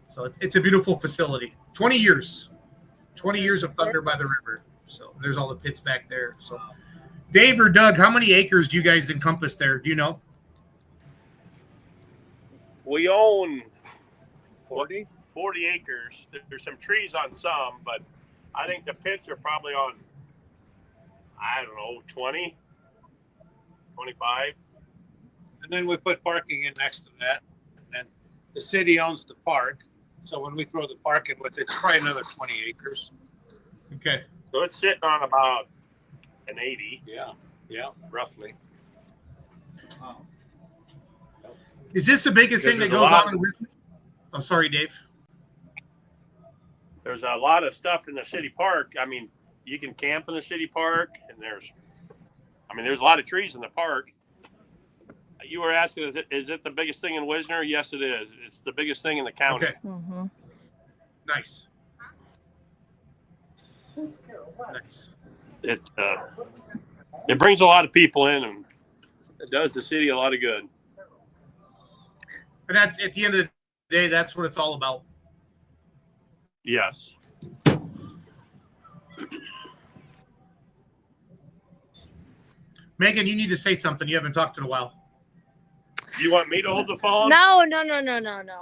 So it's a beautiful facility. 20 years of Thunder by the river. So there's all the pits back there. So Dave or Doug, how many acres do you guys encompass there? Do you know? We own 40? 40 acres. There's some trees on some, but I think the pits are probably on, I don't know, 20, 25. And then we put parking in next to that. And then the city owns the park. So when we throw the park in with it, it's probably another 20 acres. Okay. So it's sitting on about an 80. Yeah, roughly. Is this the biggest thing that goes on in Wisner? Oh, sorry, Dave. There's a lot of stuff in the city park. I mean, you can camp in the city park, and there's a lot of trees in the park. You were asking, is it the biggest thing in Wisner? Yes, it is. It's the biggest thing in the county. Okay. Mm-hmm. Nice. Nice. It brings a lot of people in, and it does the city a lot of good. And that's at the end of the day, that's what it's all about. Yes. Megan, you need to say something. You haven't talked in a while. You want me to hold the phone? No.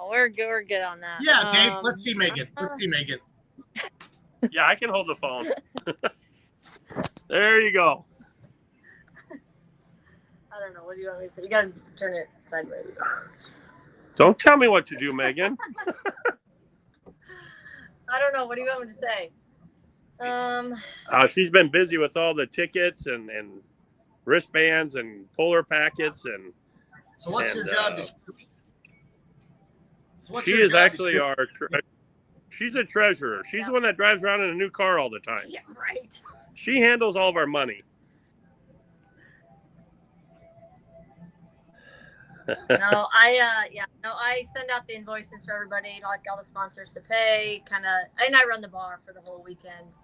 We're good. We're good on that. Yeah, Dave. Let's see Megan. Yeah, I can hold the phone. There you go. I don't know. What do you want me to say? You gotta turn it sideways. Don't tell me what to do, Megan. I don't know. What do you want me to say? She's been busy with all the tickets and wristbands and polar packets and. So what's your job description? She is actually she's a treasurer. She's the one that drives around in a new car all the time. Yeah, right. She handles all of our money. I send out the invoices for everybody, like all the sponsors to pay, and I run the bar for the whole weekend.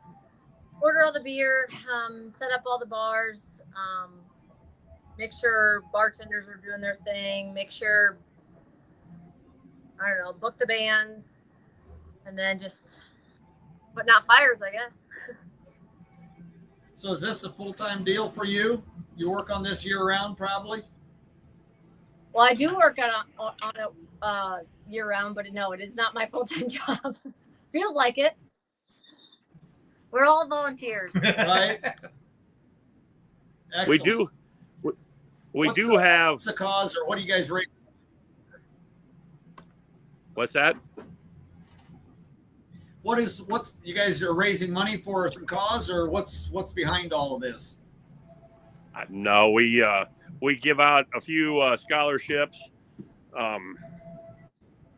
Order all the beer, set up all the bars, make sure bartenders are doing their thing, make sure, book the bands, and then just putting out fires, I guess. So is this a full-time deal for you? You work on this year-round, probably? Well, I do work on it year-round, but no, it is not my full-time job. Feels like it. We're all volunteers. Right. We do. What's the cause, or what do you guys rate? What's that? What's you guys are raising money for a cause, or what's behind all of this? No, we give out a few scholarships.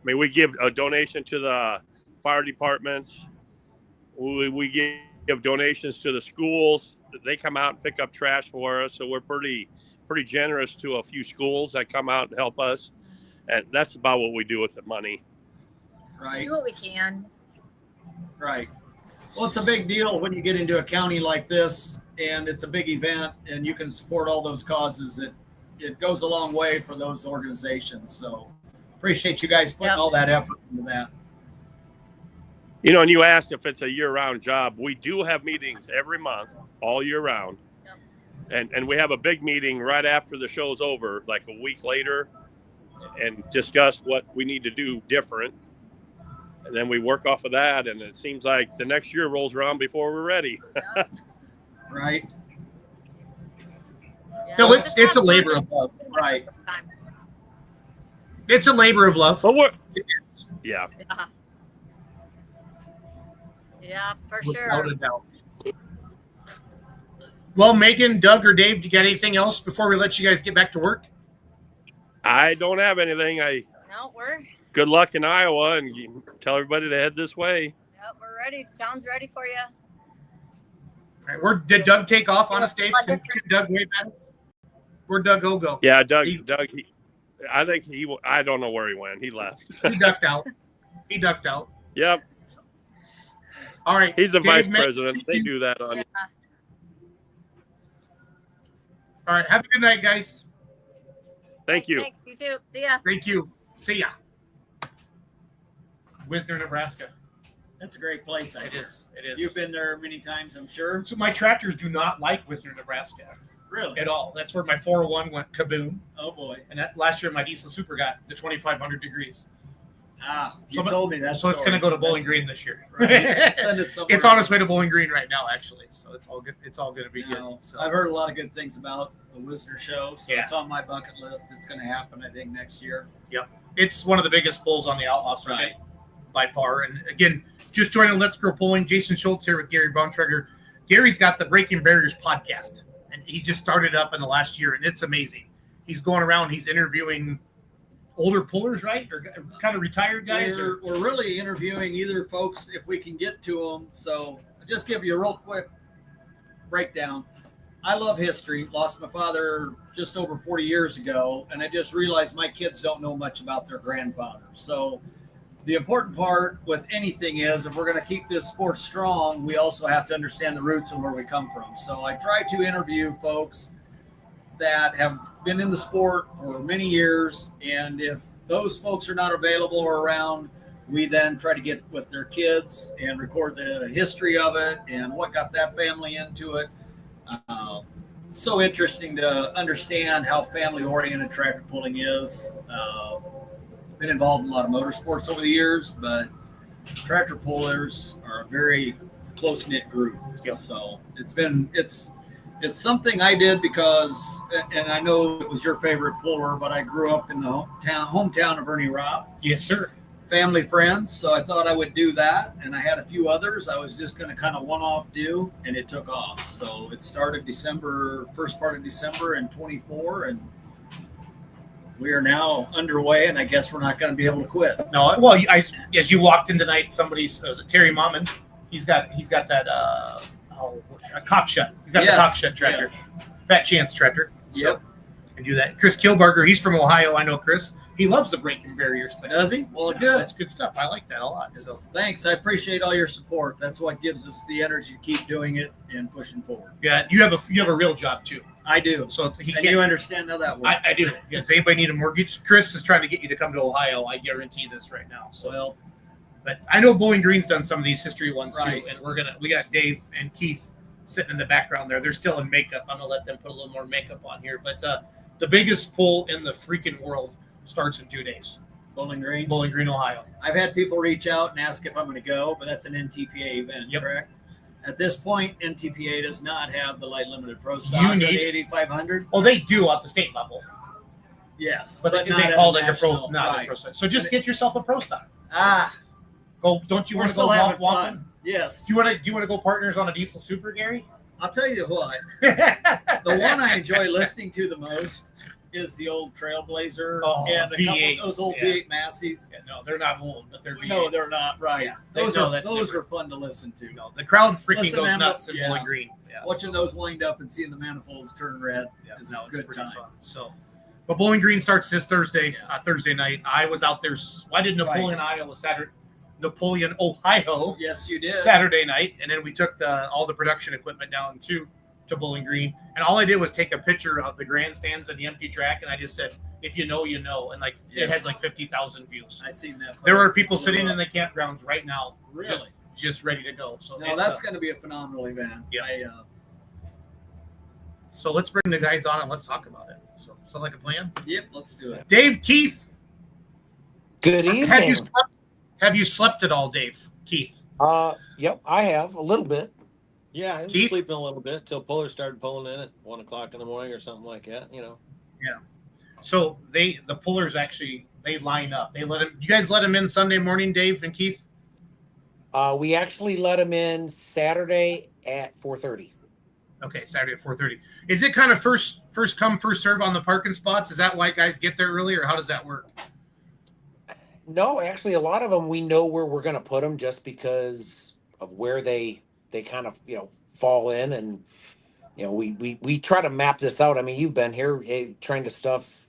We give a donation to the fire departments. We give donations to the schools. They come out and pick up trash for us, so we're pretty generous to a few schools that come out and help us, and that's about what we do with the money. Right. Do what we can. Right. Well, it's a big deal when you get into a county like this, and it's a big event, and you can support all those causes. It goes a long way for those organizations. So appreciate you guys putting all that effort into that. And you asked if it's a year-round job. We do have meetings every month, all year round. And we have a big meeting right after the show's over, like a week later, and discuss what we need to do different. And then we work off of that, and it seems like the next year rolls around before we're ready. Right. No, it's a labor of love. Right. It's a labor of love. Yeah. Yeah, for Without sure. a doubt. Well, Megan, Doug, or Dave, do you got anything else before we let you guys get back to work? I don't have anything. No, we're Good luck in Iowa, and you tell everybody to head this way. Yep, we're ready. Town's ready for you. All right, did Doug take off on us, Dave? Can Doug wave at us? Where'd Doug go? Yeah, Doug. I think I don't know where he went. He left. He ducked out. Yep. All right. He's the Dave, vice president. They do that on you. All right. Have a good night, guys. Thank you. Thanks. You too. See ya. Thank you. See ya. Wisner, Nebraska. That's a great place. It is. It is. You've been there many times, I'm sure. So my tractors do not like Wisner, Nebraska. Really? At all. That's where my 401 went kaboom. Oh boy. And that last year my diesel super got the 2,500 degrees. You told me that. So it's going to go to Bowling Green this year. Right. Send it somewhere It's on else. its way to Bowling Green right now, actually. So it's all good. It's all going to be good. So. I've heard a lot of good things about the Wisner show, so Yeah. it's on my bucket list. It's going to happen, I think, next year. Yep. It's one of the biggest pulls on the Outlaws circuit Right. by far. And again, just joining Let's Grow Pulling, Jason Schultz here with Gary Bontrager. Gary's got the Breaking Barriers podcast, and he just started up in the last year, and it's amazing. He's going around, he's interviewing older pullers, right? Or kind of retired guys? We're really interviewing either folks if we can get to them. So I'll just give you a real quick breakdown. I love history. Lost my father just over 40 years ago, and I just realized my kids don't know much about their grandfather. So the important part with anything is if we're going to keep this sport strong, we also have to understand the roots and where we come from. So I try to interview folks that have been in the sport for many years, and if those folks are not available or around, we then try to get with their kids and record the history of it and what got that family into it. So interesting to understand how family-oriented tractor pulling is. Been involved in a lot of motorsports over the years, but tractor pullers are a very close-knit group. Yep. So it's something I did because, and I know it was your favorite puller, but I grew up in the hometown of Ernie Robb. Yes, sir. Family friends, so I thought I would do that, and I had a few others I was just going to kind of one-off do, and it took off. So it started first part of December in 24, and we are now underway, and I guess we're not going to be able to quit. No, well, as you walked in tonight, was it Terry Momman? He's got that a cock shut. He's got the cock shut tractor, Fat Chance tractor. So, Yep. and do that. Chris Kilbarger, he's from Ohio. I know Chris. He loves the Breaking Barriers thing. Does he? Well, Yeah, good. so that's good stuff. I like that a lot. So Thanks. I appreciate all your support. That's what gives us the energy to keep doing it and pushing forward. yeah, you have a real job too. I do. So he And can't. you understand how that works. I do. Yeah, does anybody need a mortgage? Chris is trying to get you to come to Ohio. I guarantee this right now. So, Well, but I know Bowling Green's done some of these history ones Right. too, and we got Dave and Keith sitting in the background there. They're still in makeup. I'm gonna let them put a little more makeup on here. But the biggest pull in the freaking world starts in 2 days. Bowling Green. Bowling Green, Ohio. I've had people reach out and ask if I'm going to go, but that's an NTPA event, Yep. correct? At this point, NTPA does not have the light limited pro You stock at need- 8,500. Well, they do at the state level, Yes, but not they at call a it a pro, national, not a right. pro stock. So just get yourself a pro stock. We're Don't you want to go still having walk? fun. Yes. Do you want to go partners on a diesel super, Gary? I'll tell you what. The one I enjoy listening to the most is the old Trailblazer Oh, and a couple V8s, of those old yeah. V8 Massies. Yeah, no, they're not old, but they're V8s. No, they're not. Right. Yeah, Those no, are that's those different. are fun to listen to. No, the crowd freaking Listen, goes man, nuts in yeah. Bowling Green. Yeah. Watching those wind up and seeing the manifolds turn red is No, a it's good pretty time. fun. So, but Bowling Green starts this Thursday, Thursday night. I was out there. I did Napoleon, Ohio, Yes, you did. Saturday night, and then we took all the production equipment down to Bowling Green, and all I did was take a picture of the grandstands and the empty track, and I just said, "If you know, you know," and it Yes. has like 50,000 views. I seen that. There are post. people sitting in the campgrounds right now, Really? just ready to go. So No, it's, that's going to be a phenomenal event. Yeah. So let's bring the guys on and let's talk about it. So, sound like a plan? Yep, let's do it. Dave, Keith. Good evening. Have you slept at all, Dave? Keith. Yep, I have a little bit. Yeah, I was Keith? sleeping a little bit till pullers started pulling in at 1 o'clock in the morning or something like that. Yeah. So the pullers actually they line up. You guys let them in Sunday morning, Dave and Keith? We actually let them in Saturday at 4:30. Okay, Saturday at 4:30. Is it kind of first come, first serve on the parking spots? Is that why guys get there early, or how does that work? No, actually, a lot of them we know where we're going to put them just because of where they kind of fall in, and we try to map this out. I mean, you've been here trying to stuff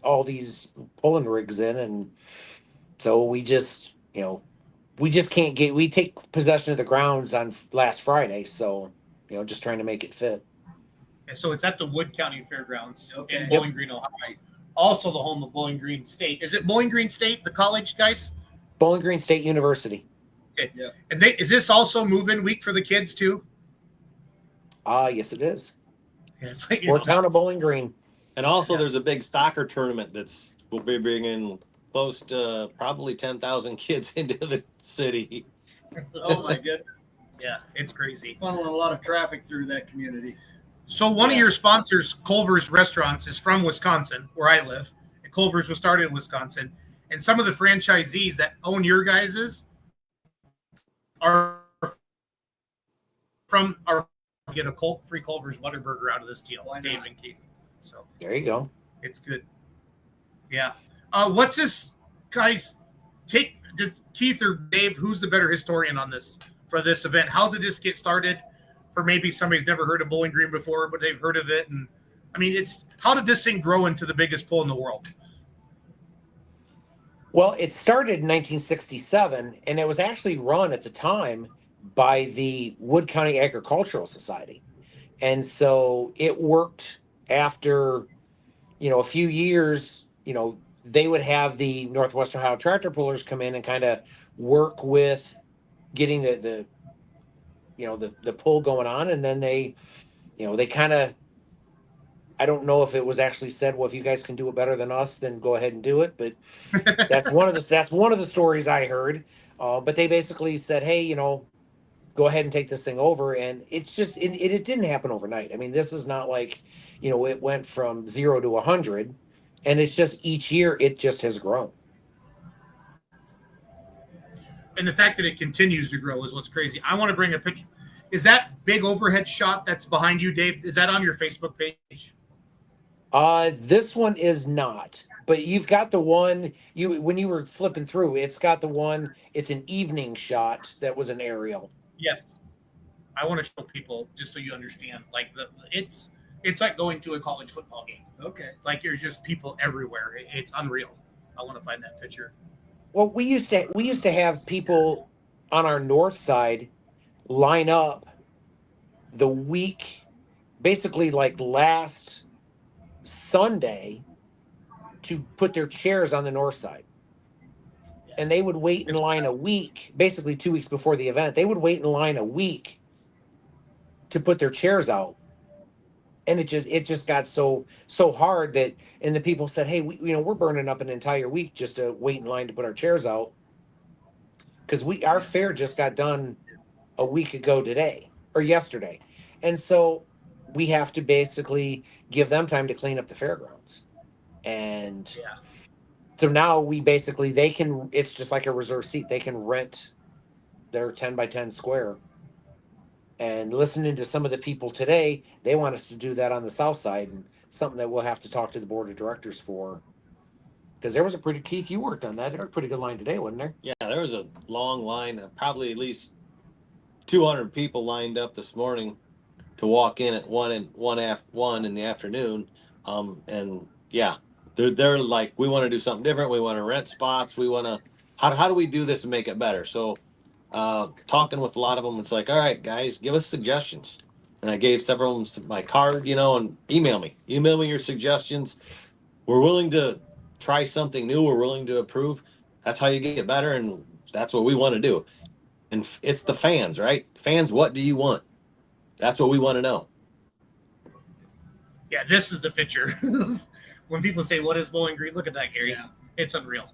all these pulling rigs in, and so we just can't get. We take possession of the grounds on last Friday, so just trying to make it fit. And so it's at the Wood County Fairgrounds Okay. in Bowling Green, Ohio. Also the home of Bowling Green State. Is it Bowling Green State, the college, guys? Bowling Green State University. Okay. Yeah. And is this also move-in week for the kids too? Yes, it is. Yeah, it's like Or town of Bowling Green. And also, there's a big soccer tournament will be bringing close to probably 10,000 kids into the city. Oh my goodness. Yeah, it's crazy. Funneling a lot of traffic through that community. So one of your sponsors, Culver's Restaurants, is from Wisconsin, where I live. And Culver's was started in Wisconsin. And some of the franchisees that own your guys's are get a free Culver's Butterburger out of this deal. Dave and Keith. So there you go. It's good. Yeah. What's this, guys? Does Keith or Dave, who's the better historian on this for this event? How did this get started? For maybe somebody's never heard of Bowling Green before, but they've heard of it. And I mean, how did this thing grow into the biggest pull in the world? Well, it started in 1967, and it was actually run at the time by the Wood County Agricultural Society. And so it worked after, a few years, they would have the Northwestern Ohio tractor pullers come in and kind of work with getting the pull going on. And then they kind of, I don't know if it was actually said, well, if you guys can do it better than us, then go ahead and do it. But that's one of the stories I heard. But they basically said, hey, go ahead and take this thing over. And it's just, it didn't happen overnight. I mean, this is not like, it went from 0 to 100, and it's just each year it just has grown. And the fact that it continues to grow is what's crazy. I want to bring a picture. Is that big overhead shot that's behind you, Dave? Is that on your Facebook page? This one is not, but you've got the one when you were flipping through, it's got the one, it's an evening shot that was an aerial. Yes. I want to show people just so you understand, like it's like going to a college football game. Okay. Like there's just people everywhere. It's unreal. I want to find that picture. Well, we used to have people on our north side line up the week, basically like last Sunday, to put their chairs on the north side. And they would wait in line a week, basically 2 weeks before the event. They would wait in line a week to put their chairs out. And it just got so hard that, and the people said, hey, we're burning up an entire week just to wait in line to put our chairs out. Because our fair just got done a week ago today or yesterday. And so we have to basically give them time to clean up the fairgrounds. And so now it's just like a reserve seat. They can rent their 10 by 10 square. And listening to some of the people today, they want us to do that on the south side, and something that we'll have to talk to the board of directors for. Because there was Keith, you worked on that. There was a pretty good line today, wasn't there? Yeah, there was a long line, probably at least 200 people lined up this morning to walk in at 1 in the afternoon. And yeah, they're like, we want to do something different. We want to rent spots. We want to, how do we do this and make it better? So talking with a lot of them, it's like, all right, guys, give us suggestions. And I gave several of them my card, and email me your suggestions. We're willing to try something new. We're willing to approve. That's how you get better. And that's what we want to do. And it's the fans, right? Fans, what do you want? That's what we want to know. Yeah, this is the picture. When people say, what is Bowling Green? Look at that, Gary. Yeah. It's unreal.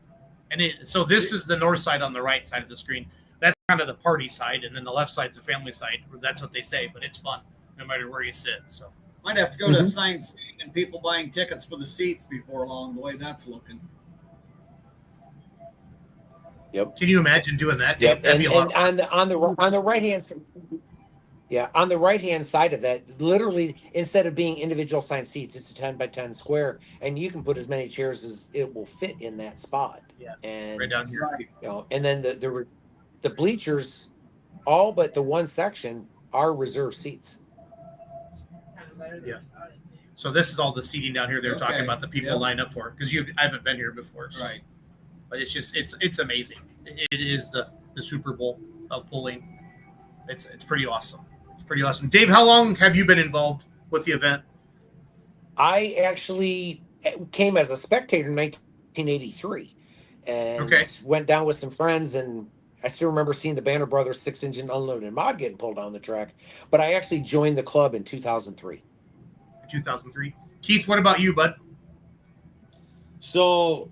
And so this is the north side on the right side of the screen. That's kind of the party side, and then the left side's the family side. That's what they say, but it's fun no matter where you sit. So might have to go to a signed seat and people buying tickets for the seats before long, the way that's looking. Yep. Can you imagine doing that? Yep. That'd be a lot And on the right hand side, on the right hand side of that, literally, instead of being individual signed seats, it's a 10 by 10 square, and you can put as many chairs as it will fit in that spot. Yeah. And Right down here. And then the bleachers, all but the one section, are reserved seats. Yeah. So this is all the seating down here they're talking about the people lined up for, because I haven't been here before. So. Right. But it's just it's amazing. It is the Super Bowl of pulling. It's pretty awesome. It's pretty awesome. Dave, how long have you been involved with the event? I actually came as a spectator in 1983 and Okay. went down with some friends. And I still remember seeing the Banner Brothers 6-engine unloaded mod getting pulled down the track. But I actually joined the club in 2003. 2003. Keith, what about you, bud? So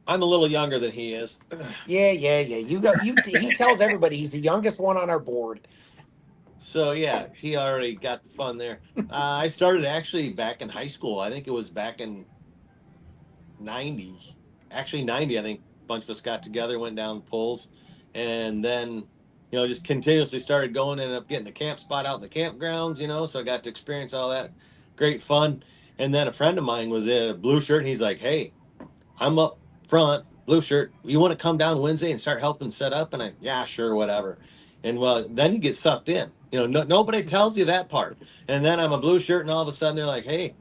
I'm a little younger than he is. Yeah. He tells everybody he's the youngest one on our board. So yeah, he already got the fun there. I started actually back in high school. I think it was back in 90. Actually 90, I think a bunch of us got together, went down the poles, and then, just continuously started going, ended up getting a camp spot out in the campgrounds, so I got to experience all that great fun. And then a friend of mine was in a blue shirt, and he's like, hey, I'm up front, blue shirt. You want to come down Wednesday and start helping set up? And yeah, sure, whatever. And well, then you get sucked in. Nobody tells you that part. And then I'm a blue shirt, and all of a sudden they're like, hey,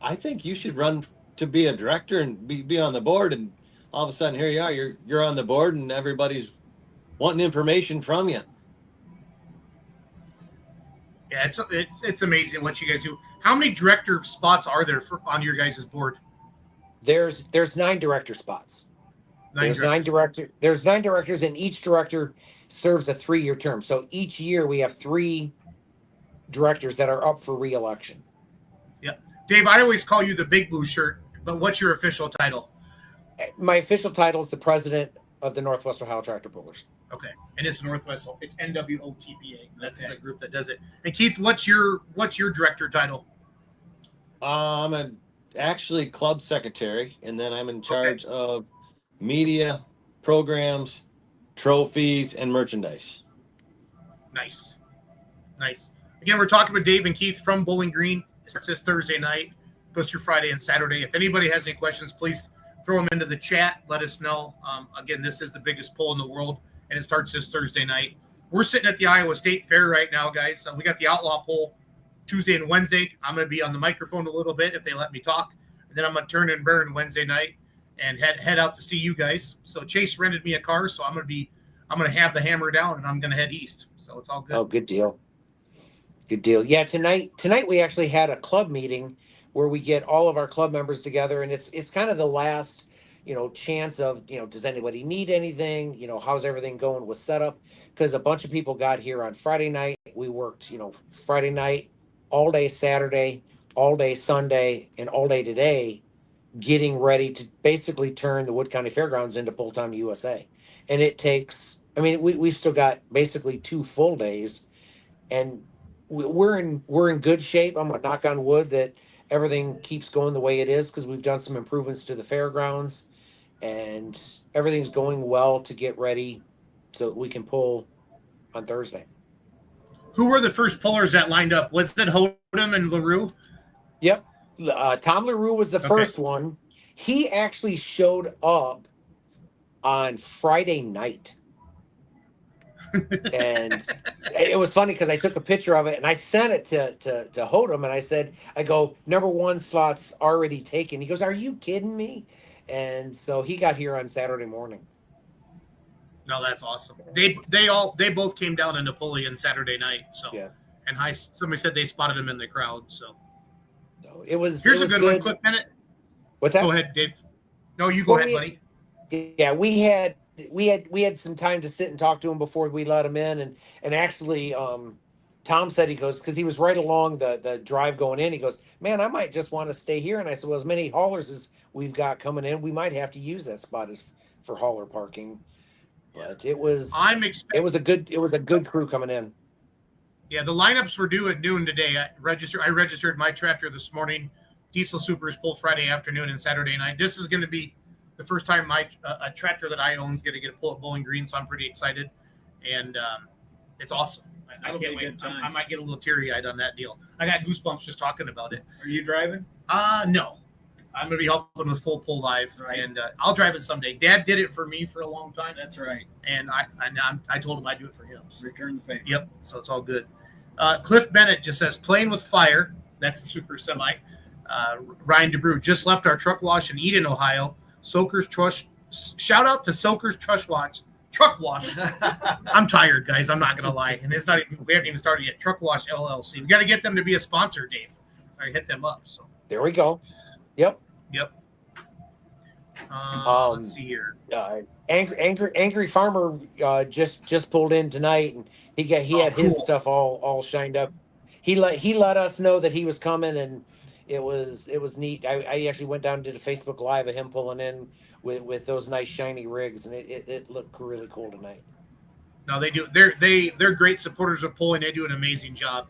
I think you should run to be a director and be on the board. And all of a sudden, here you are. You're on the board, and everybody's wanting information from you. Yeah, it's amazing what you guys do. How many director spots are there on your guys' board? There's 9 director spots. There's 9 directors, and each director serves a 3-year term. So each year we have 3 directors that are up for re-election. Yeah. Dave, I always call you the big blue shirt, but what's your official title? My official title is the president of the Northwest Ohio Tractor Pullers. Okay. And it's Northwest, it's NWOTPA. That's the group that does it. And Keith, what's your director title? I'm actually club secretary, and then I'm in charge of media, programs, trophies, and merchandise. Nice. Again, we're talking with Dave and Keith from Bowling Green. It starts this Thursday night, goes through Friday and Saturday. If anybody has any questions, please throw them into the chat. Let us know. Again, this is the biggest poll in the world, and it starts this Thursday night. We're sitting at the Iowa State Fair right now, guys. We got the Outlaw poll Tuesday and Wednesday. I'm going to be on the microphone a little bit if they let me talk. And then I'm going to turn and burn Wednesday night and head out to see you guys. So Chase rented me a car, so I'm going to have the hammer down, and I'm going to head east. So it's all good. Oh, good deal. Yeah, tonight we actually had a club meeting where we get all of our club members together, and it's kind of the last, chance of, does anybody need anything? How's everything going with setup? Because a bunch of people got here on Friday night. We worked, Friday night, all day Saturday, all day Sunday, and all day today, getting ready to basically turn the Wood County Fairgrounds into full-time USA. And it takes, we've still got basically 2 full days, and we're in good shape. I'm gonna knock on wood that everything keeps going the way it is, because we've done some improvements to the fairgrounds, and everything's going well to get ready so that we can pull on Thursday. Who were the first pullers that lined up? Was it Hodem and LaRue? Yep. Tom LaRue was the first one. He actually showed up on Friday night. And it was funny because I took a picture of it and I sent it to Hodem, and I go, number 1 slot's already taken. He goes, are you kidding me? And so he got here on Saturday morning. No, that's awesome. They both came down in Napoleon Saturday night. So yeah. And somebody said they spotted him in the crowd. So it was. Here's it was a good one, Cliff Bennett. What's that? Go ahead, Dave. No, you go ahead, buddy. Yeah, we had some time to sit and talk to him before we let him in, and actually, Tom said, he goes, because he was right along the drive going in. He goes, man, I might just want to stay here. And I said, well, as many haulers as we've got coming in, we might have to use that spot for hauler parking. But it was a good crew coming in. Yeah, the lineups were due at noon today. I registered my tractor this morning. Diesel Supers pulled Friday afternoon and Saturday night. This is going to be the first time a tractor that I own is going to get a pull at Bowling Green, so I'm pretty excited, and it's awesome. I can't wait. I might get a little teary-eyed on that deal. I got goosebumps just talking about it. Are you driving? No. I'm going to be helping with Full Pull Live, and I'll drive it someday. Dad did it for me for a long time. That's right. And I told him I'd do it for him. Return the favor. Yep, so it's all good. Cliff Bennett just says, playing with fire. That's the super semi. Ryan DeBrew just left our truck wash in Eden, Ohio. Soakers Trush. Shout out to Soakers Truck Truck Wash. I'm tired, guys. I'm not gonna lie, and it's not even. We haven't even started yet. Truck Wash LLC. We got to get them to be a sponsor, Dave. I hit them up. So There we go. Yep. yep. Let's see here. Angry Farmer just pulled in tonight, and he had his cool. stuff all shined up. He let us know that he was coming, and it was neat. I actually went down and did a Facebook Live of him pulling in with those nice shiny rigs, and it looked really cool tonight. No, they do. They're great supporters of pulling. They do an amazing job.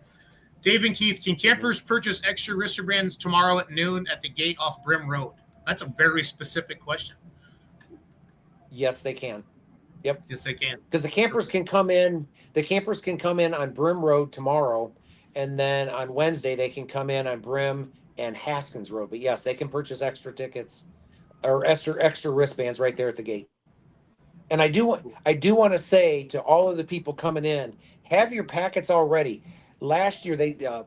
Dave and Keith, can campers purchase extra wristbands tomorrow at noon at the gate off Brim Road? That's a very specific question. Yes, they can. Yep. Yes, they can. Because the campers can come in. The campers can come in on Brim Road tomorrow, and then on Wednesday they can come in on Brim and Haskins Road. But yes, they can purchase extra tickets or extra wristbands right there at the gate. And I do want to say to all of the people coming in, have your packets all ready. Last year,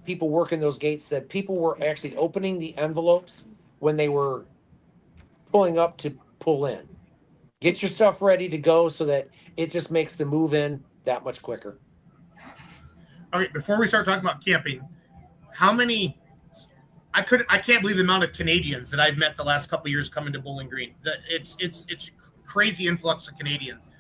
people working those gates said people were actually opening the envelopes when they were pulling up to pull in. Get your stuff ready to go so that it just makes the move in that much quicker. All right, before we start talking about camping, how many? I can't believe the amount of Canadians that I've met the last couple of years coming to Bowling Green. It's crazy influx of Canadians.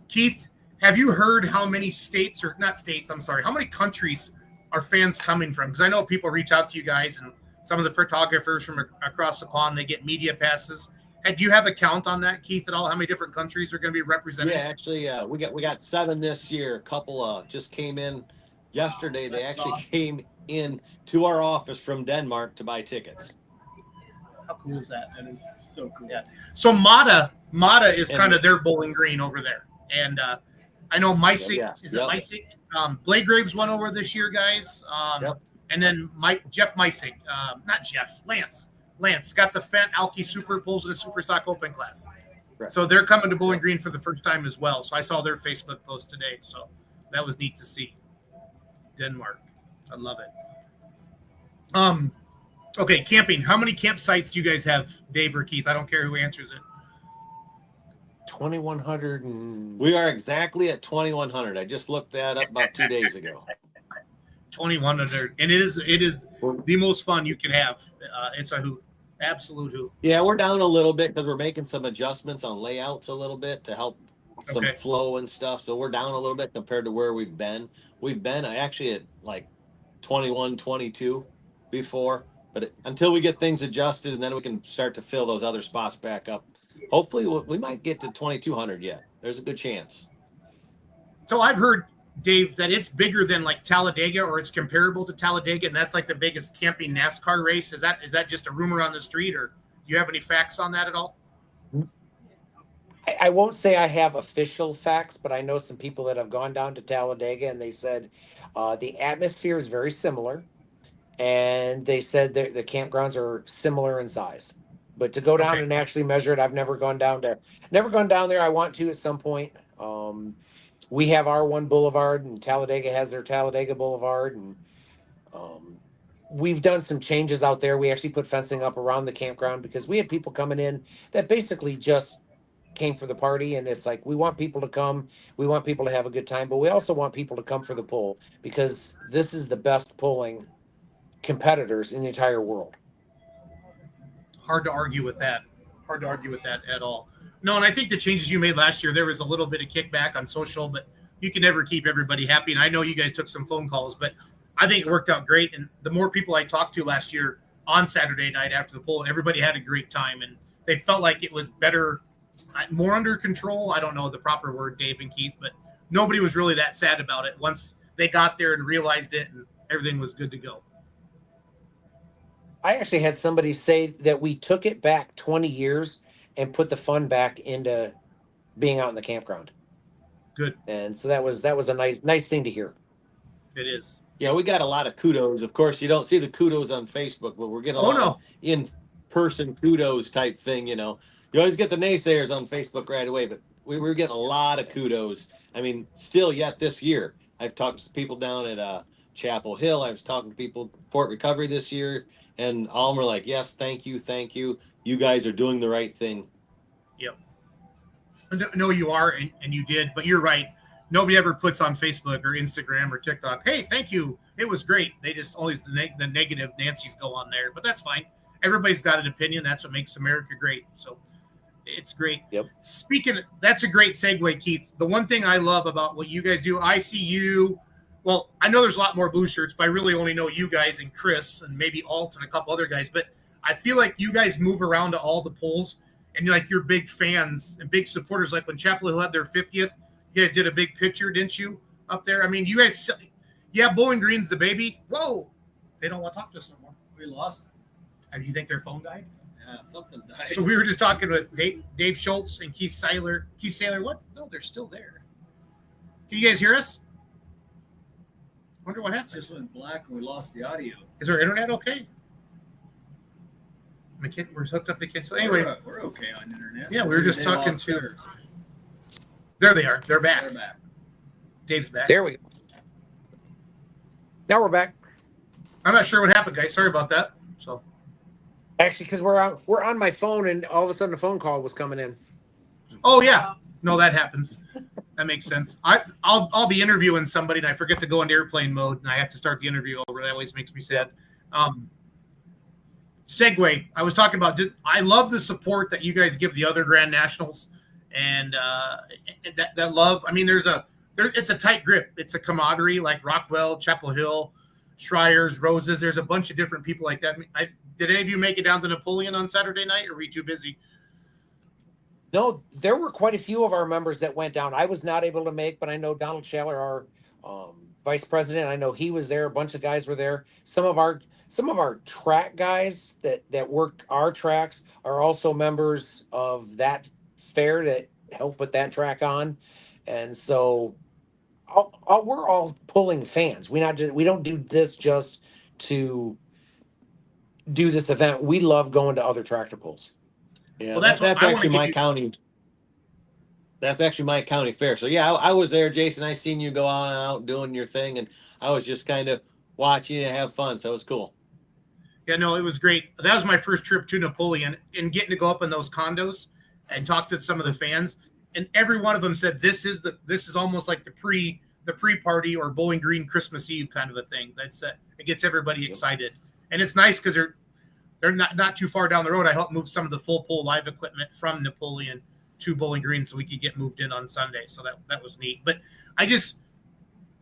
Keith, have you heard how many states, or not states? I'm sorry, how many countries are fans coming from? Because I know people reach out to you guys, and some of the photographers from across the pond, they get media passes. Do you have a count on that, Keith, at all? How many different countries are going to be represented? Yeah, actually, we got 7 this year. A couple just came in yesterday. They actually came in to our office from Denmark to buy tickets. How cool is that? That is so cool. Yeah. So Mata is kind of their Bowling Green over there, and I know Meisig. Is it Meisig? Blake Graves went over this year, guys. And then Jeff Meisig, not Jeff, Lance. Lance got the Fent Alki Super Pulls in a Super Stock Open class. Right. So they're coming to Bowling Green for the first time as well. So I saw their Facebook post today. So that was neat to see. Denmark. I love it. Okay, camping. How many campsites do you guys have, Dave or Keith? I don't care who answers it. 2,100 and... We are exactly at 2,100. I just looked that up about 2 days ago. 2,100. And it is the most fun you can have. It's a hoot. Absolute hoot. Yeah, we're down a little bit because we're making some adjustments on layouts a little bit to help some flow and stuff. So we're down a little bit compared to where we've been. We've been actually at like 21, 22 before. But until we get things adjusted, and then we can start to fill those other spots back up. Hopefully, we might get to 2,200 yet. There's a good chance. So I've heard, Dave, that it's bigger than like Talladega, or it's comparable to Talladega, and that's like the biggest camping NASCAR race. Is that just a rumor on the street, or do you have any facts on that at all? I won't say I have official facts, but I know some people that have gone down to Talladega, and they said the atmosphere is very similar, and they said the campgrounds are similar in size. But to go down and actually measure it, I've never gone down there. I want to at some point. We have our one boulevard, and Talladega has their Talladega Boulevard, and we've done some changes out there. We actually put fencing up around the campground because we had people coming in that basically just came for the party, and it's like we want people to come, we want people to have a good time, but we also want people to come for the pull because this is the best pulling competitors in the entire world. Hard to argue with that. Hard to argue with that at all. No, and I think the changes you made last year, there was a little bit of kickback on social, but you can never keep everybody happy. And I know you guys took some phone calls, but I think it worked out great. And the more people I talked to last year on Saturday night after the poll, everybody had a great time, and they felt like it was better, more under control. I don't know the proper word, Dave and Keith, but nobody was really that sad about it once they got there and realized it, and everything was good to go. I actually had somebody say that we took it back 20 years and put the fun back into being out in the campground. Good. And so that was a nice thing to hear. It is. Yeah, we got a lot of kudos. Of course, you don't see the kudos on Facebook, but we're getting a lot of in-person kudos type thing, you know. You always get the naysayers on Facebook right away, but we were getting a lot of kudos. I mean, still yet this year. I've talked to people down at Chapel Hill. I was talking to people Fort Recovery this year, and all of them were like, yes, thank you. You guys are doing the right thing. Yep. No, you are, and you did, but you're right. Nobody ever puts on Facebook or Instagram or TikTok, hey, thank you. It was great. They just always the negative Nancy's go on there, but that's fine. Everybody's got an opinion. That's what makes America great. So it's great. Yep. Speaking, that's a great segue, Keith. The one thing I love about what you guys do, I see you. Well, I know there's a lot more blue shirts, but I really only know you guys and Chris and maybe Alt and a couple other guys. But I feel like you guys move around to all the polls, and you're big fans and big supporters. Like when Chapel Hill had their 50th, you guys did a big picture, didn't you, up there? I mean, you guys, yeah, Bowling Green's the baby. Whoa, they don't want to talk to us no more. We lost them. And you think their phone died? Yeah, something died. So we were just talking with Dave Schultz and Keith Seiler. Keith Seiler, what? No, they're still there. Can you guys hear us? Wonder what happened. Just went black and we lost the audio. Is our internet okay? We're hooked up again. So anyway, we're okay on internet. Yeah, we were just They talking lost to. theirs. There they are. They're back. They're back. Dave's back. There we go. Now we're back. I'm not sure what happened, guys. Sorry about that. So Actually, because we're on my phone, and all of a sudden a phone call was coming in. Oh yeah, no, that happens. That makes sense. I'll be interviewing somebody and I forget to go into airplane mode and I have to start the interview over. That always makes me sad. Segue. I was talking about. I love the support that you guys give the other Grand Nationals, and that love. I mean, it's a tight grip. It's a camaraderie like Rockwell, Chapel Hill, Schreier's, Roses. There's a bunch of different people like that. Did any of you make it down to Napoleon on Saturday night, or were you too busy? No, there were quite a few of our members that went down. I was not able to make, but I know Donald Schaller, our vice president, I know he was there. A bunch of guys were there. Some of our track guys that work our tracks are also members of that fair that help put that track on. And so we're all pulling fans. We don't do this just to do this event. We love going to other tractor pulls. Yeah, Well, that's actually my you... county. That's actually my county fair. So yeah, I was there, Jason. I seen you go on out doing your thing, and I was just kind of watching you have fun. So it was cool. Yeah, no, it was great. That was my first trip to Napoleon, and getting to go up in those condos and talk to some of the fans. And every one of them said this is almost like the pre-party or Bowling Green Christmas Eve kind of a thing. It gets everybody excited, and it's nice because they're not too far down the road. I helped move some of the full pull live equipment from Napoleon to Bowling Green so we could get moved in on Sunday. So that was neat. But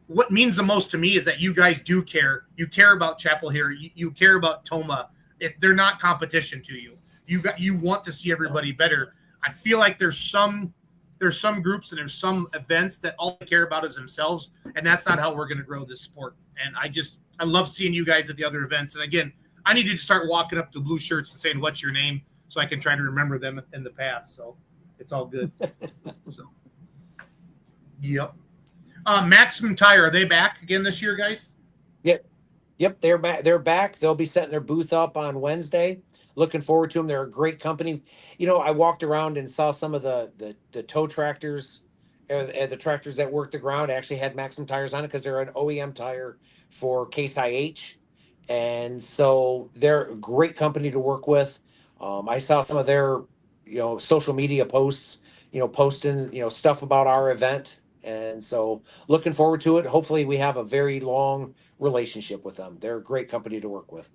what means the most to me is that you guys do care. You care about Chapel Hill. You care about Toma. If they're not competition to you, you want to see everybody better. I feel like there's some groups and there's some events that all they care about is themselves, and that's not how we're going to grow this sport. And I love seeing you guys at the other events. And again, I need to start walking up to blue shirts and saying, "What's your name?" so I can try to remember them in the past. So it's all good. So, yep. Maximum Tire, are they back again this year, guys? Yep, they're back. They're back. They'll be setting their booth up on Wednesday. Looking forward to them. They're a great company. I walked around and saw some of the tow tractors, the tractors that work the ground actually had Maximum tires on it because they're an OEM tire for Case IH. And so they're a great company to work with. I saw some of their, social media posts, posting, stuff about our event. And so looking forward to it. Hopefully we have a very long relationship with them. They're a great company to work with.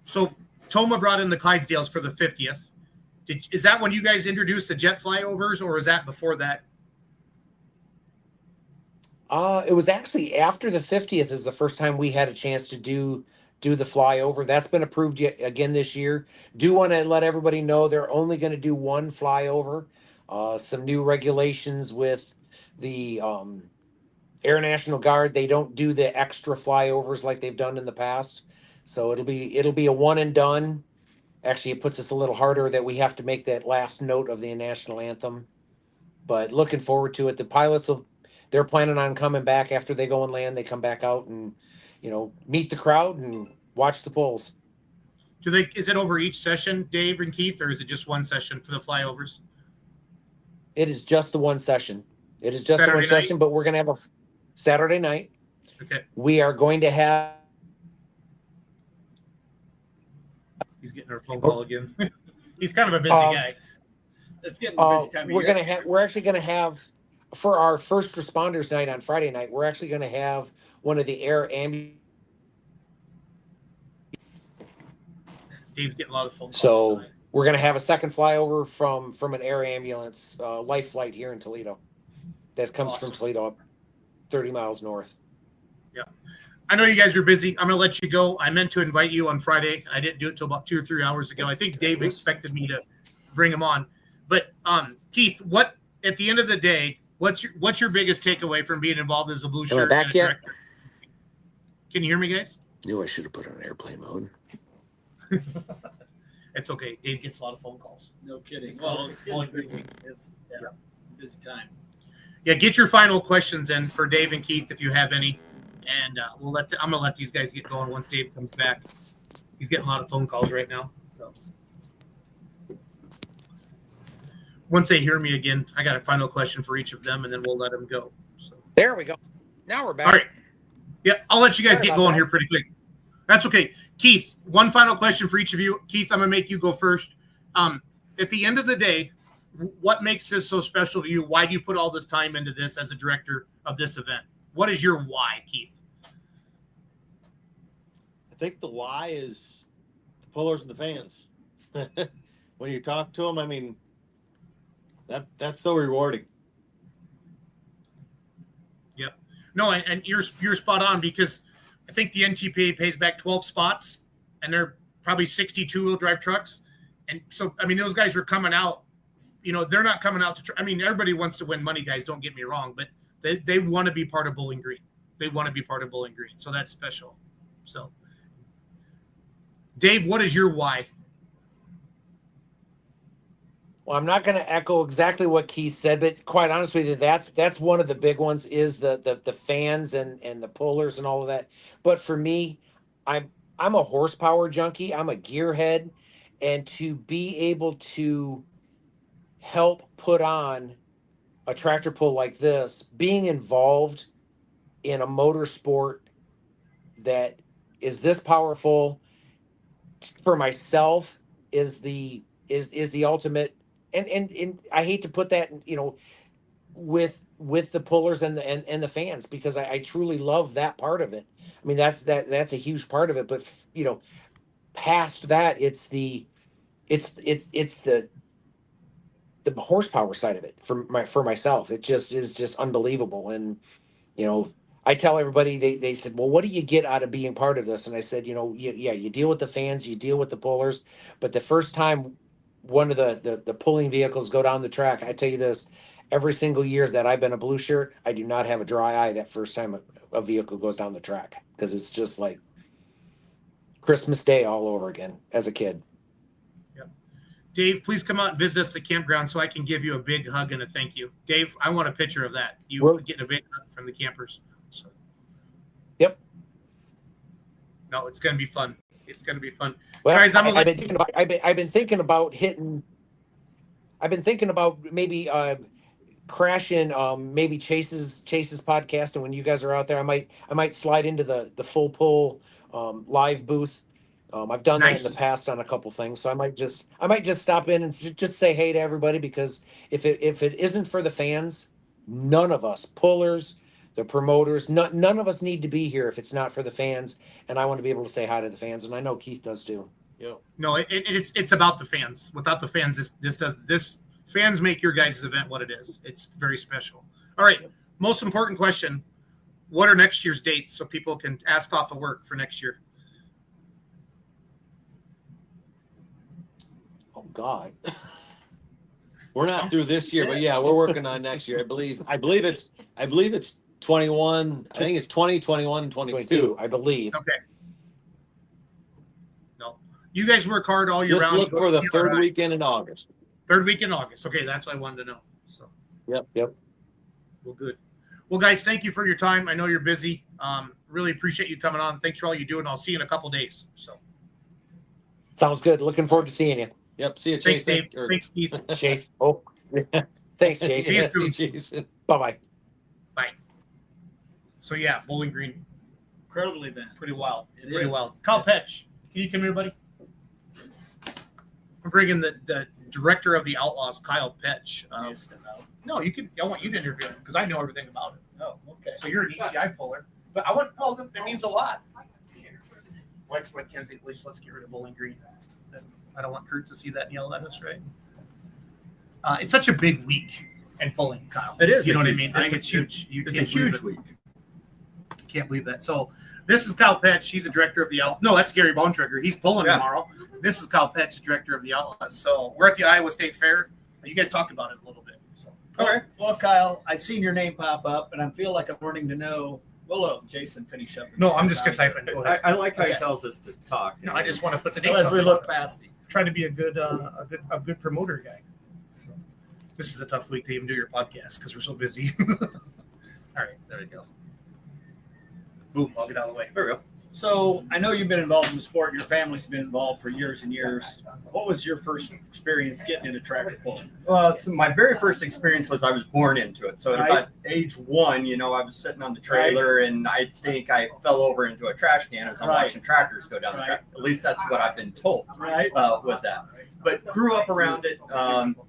So Toma brought in the Clydesdales for the 50th. Is that when you guys introduced the jet flyovers, or was that before that? It was actually after the 50th is the first time we had a chance to do the flyover. That's been approved again this year. Do want to let everybody know they're only going to do one flyover. Some new regulations with the Air National Guard. They don't do the extra flyovers like they've done in the past. So it'll be a one and done. Actually, it puts us a little harder that we have to make that last note of the national anthem. But looking forward to it. The pilots they're planning on coming back after they go and land. They come back out and, meet the crowd and watch the polls. Is it over each session, Dave and Keith, or is it just one session for the flyovers? It is just the one session. It is just the one session, but we're going to have a Saturday night. Okay. We are going to have. He's getting our phone call again. He's kind of a busy guy. It's getting a busy time of year. we're actually gonna have for our first responders night on Friday night. We're actually gonna have one of the air ambulance. Dave's getting a lot of phone calls So tonight. we're gonna have a second flyover from an air ambulance life flight here in Toledo. That comes Awesome. from Toledo, up 30 miles north. Yeah. I know you guys are busy. I'm going to let you go. I meant to invite you on Friday. I didn't do it till about 2 or 3 hours ago. I think Dave expected me to bring him on. But Keith, what at the end of the day, what's your biggest takeaway from being involved as a blue shirt? Am I back yet? Director? Can you hear me, guys? Knew I should have put it on airplane mode. It's okay. Dave gets a lot of phone calls. No kidding. It's Well, going- it's it's going getting busy. busy. It's busy time. Yeah, get your final questions in for Dave and Keith if you have any, and I'm gonna let these guys get going once Dave comes back. He's getting a lot of phone calls right now. So once they hear me again, I got a final question for each of them, and then we'll let them go. So there we go. Now we're back. All right. Yeah, I'll let you guys Sorry get about going that. here pretty quick. That's okay. Keith, one final question for each of you. Keith, I'm gonna make you go first. At the end of the day, what makes this so special to you? Why do you put all this time into this as a director of this event? What is your why, Keith? I think the why is the pullers and the fans. When you talk to them, I mean, that's so rewarding. Yep. No, and you're spot on, because I think the NTPA pays back 12 spots, and they're probably 62 wheel drive trucks. And so, I mean, those guys are coming out, they're not coming out to, everybody wants to win money, guys, don't get me wrong, but they want to be part of Bowling Green. They want to be part of Bowling Green. So that's special. So Dave, what is your why? Well, I'm not going to echo exactly what Keith said, but quite honestly, with you, that's one of the big ones is the fans and the pullers and all of that. But for me, I'm a horsepower junkie. I'm a gearhead, and to be able to help put on a tractor pull like this, being involved in a motorsport that is this powerful for myself is the ultimate. And I hate to put that, with the pullers and the fans, because I truly love that part of it. I mean, that's a huge part of it. But past that, it's the horsepower side of it for myself. It just is just unbelievable. And I tell everybody, they said, well, what do you get out of being part of this? And I said, you deal with the fans, you deal with the pullers, but the first time one of the pulling vehicles go down the track, I tell you this, every single year that I've been a blue shirt, I do not have a dry eye that first time a vehicle goes down the track, because it's just like Christmas Day all over again as a kid. Yep. Dave, please come out and visit us at the campground so I can give you a big hug and a thank you. Dave, I want a picture of that. You getting a big hug from the campers. So. Yep. No, it's going to be fun. It's going to be fun. Well, Guys, I've been thinking about hitting. I've been thinking about maybe crashing maybe Chase's podcast, and when you guys are out there, I might slide into the full pull live booth. I've done that in the past on a couple things, so I might just stop in and just say hey to everybody, because if it isn't for the fans, none of us pullers, the promoters, none of us need to be here if it's not for the fans. And I want to be able to say hi to the fans, and I know Keith does too. Yep. No, it's about the fans. Without the fans, this fans make your guys' event what it is. It's very special. All right, most important question: what are next year's dates so people can ask off of work for next year? Oh God, we're not through this year, but yeah, we're working on next year. I believe it's 21. I think it's 20, 21, and 22. I believe. Okay. No, you guys work hard all year Just round. look for the third weekend in August. Third week in August. Okay, that's what I wanted to know. So. Yep. Well, good. Well, guys, thank you for your time. I know you're busy. Really appreciate you coming on. Thanks for all you do, and I'll see you in a couple days. So. Sounds good. Looking forward to seeing you. Yep. See you, Thanks, Chase. Dave. Thanks, Keith. Chase. Oh, thanks, Jason. See you soon. Jason. Bye-bye. Bye. So yeah, Bowling Green. Incredibly bad. Pretty wild. It Pretty is. wild. Kyle Petch, can you come here, buddy? I'm bringing the director of the Outlaws, Kyle Petch. No, you can. I want you to interview him because I know everything about it. Oh, okay. So you're an ECI puller, but I want. Well, that means a lot. What Kenzie? At least let's get rid of Bowling Green. I don't want Kurt to see that and yell at us, right? It's such a big week in pulling, Kyle. It is. You know what I mean? I think it's huge. It's a huge week. Can't believe that. So this is Kyle Petch. He's the director of the Outlaws. No, that's Gary Bontrager. He's pulling tomorrow. This is Kyle Petch, the director of the Outlaws. So we're at the Iowa State Fair. You guys talked about it a little bit. So. All right. Well, Kyle, I've seen your name pop up, and I feel like I'm wanting to know. Well, look, Jason, finish up. No, I'm just going to type in. Go ahead. I like how he tells us to talk. No, I just want to put the So names as we look past him. Trying to be a good promoter guy. So, this is a tough week to even do your podcast because we're so busy. All right, there we go. Boom, I'll get out of the way. There we go. So I know you've been involved in the sport. Your family's been involved for years and years. What was your first experience getting into tractor pulling? So my very first experience was I was born into it. So at about age 1, I was sitting on the trailer and I think I fell over into a trash can as I'm watching tractors go down the track. At least that's what I've been told with that. But grew up around it.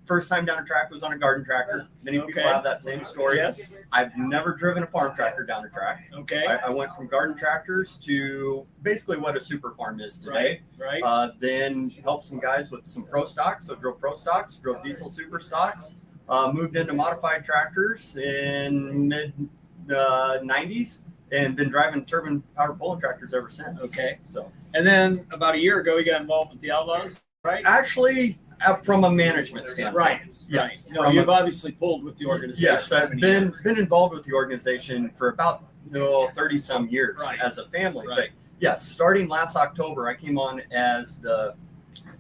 First time down a track was on a garden tractor. Many people have that same story. Yes. I've never driven a farm tractor down a track. Okay. I went from garden tractors to basically what a super farm is today. Right. Then helped some guys with some pro stocks. So drove pro stocks, drove diesel super stocks. Moved into modified tractors in mid 90s and been driving turbine power pulling tractors ever since. Okay. So. And then about a year ago, you got involved with the Outlaws, right? Actually, from a management standpoint. Right. Yes. No, you've obviously pulled with the organization. Yes, I've been involved with the organization for about 30 some years as a family. But yes, starting last October, I came on as the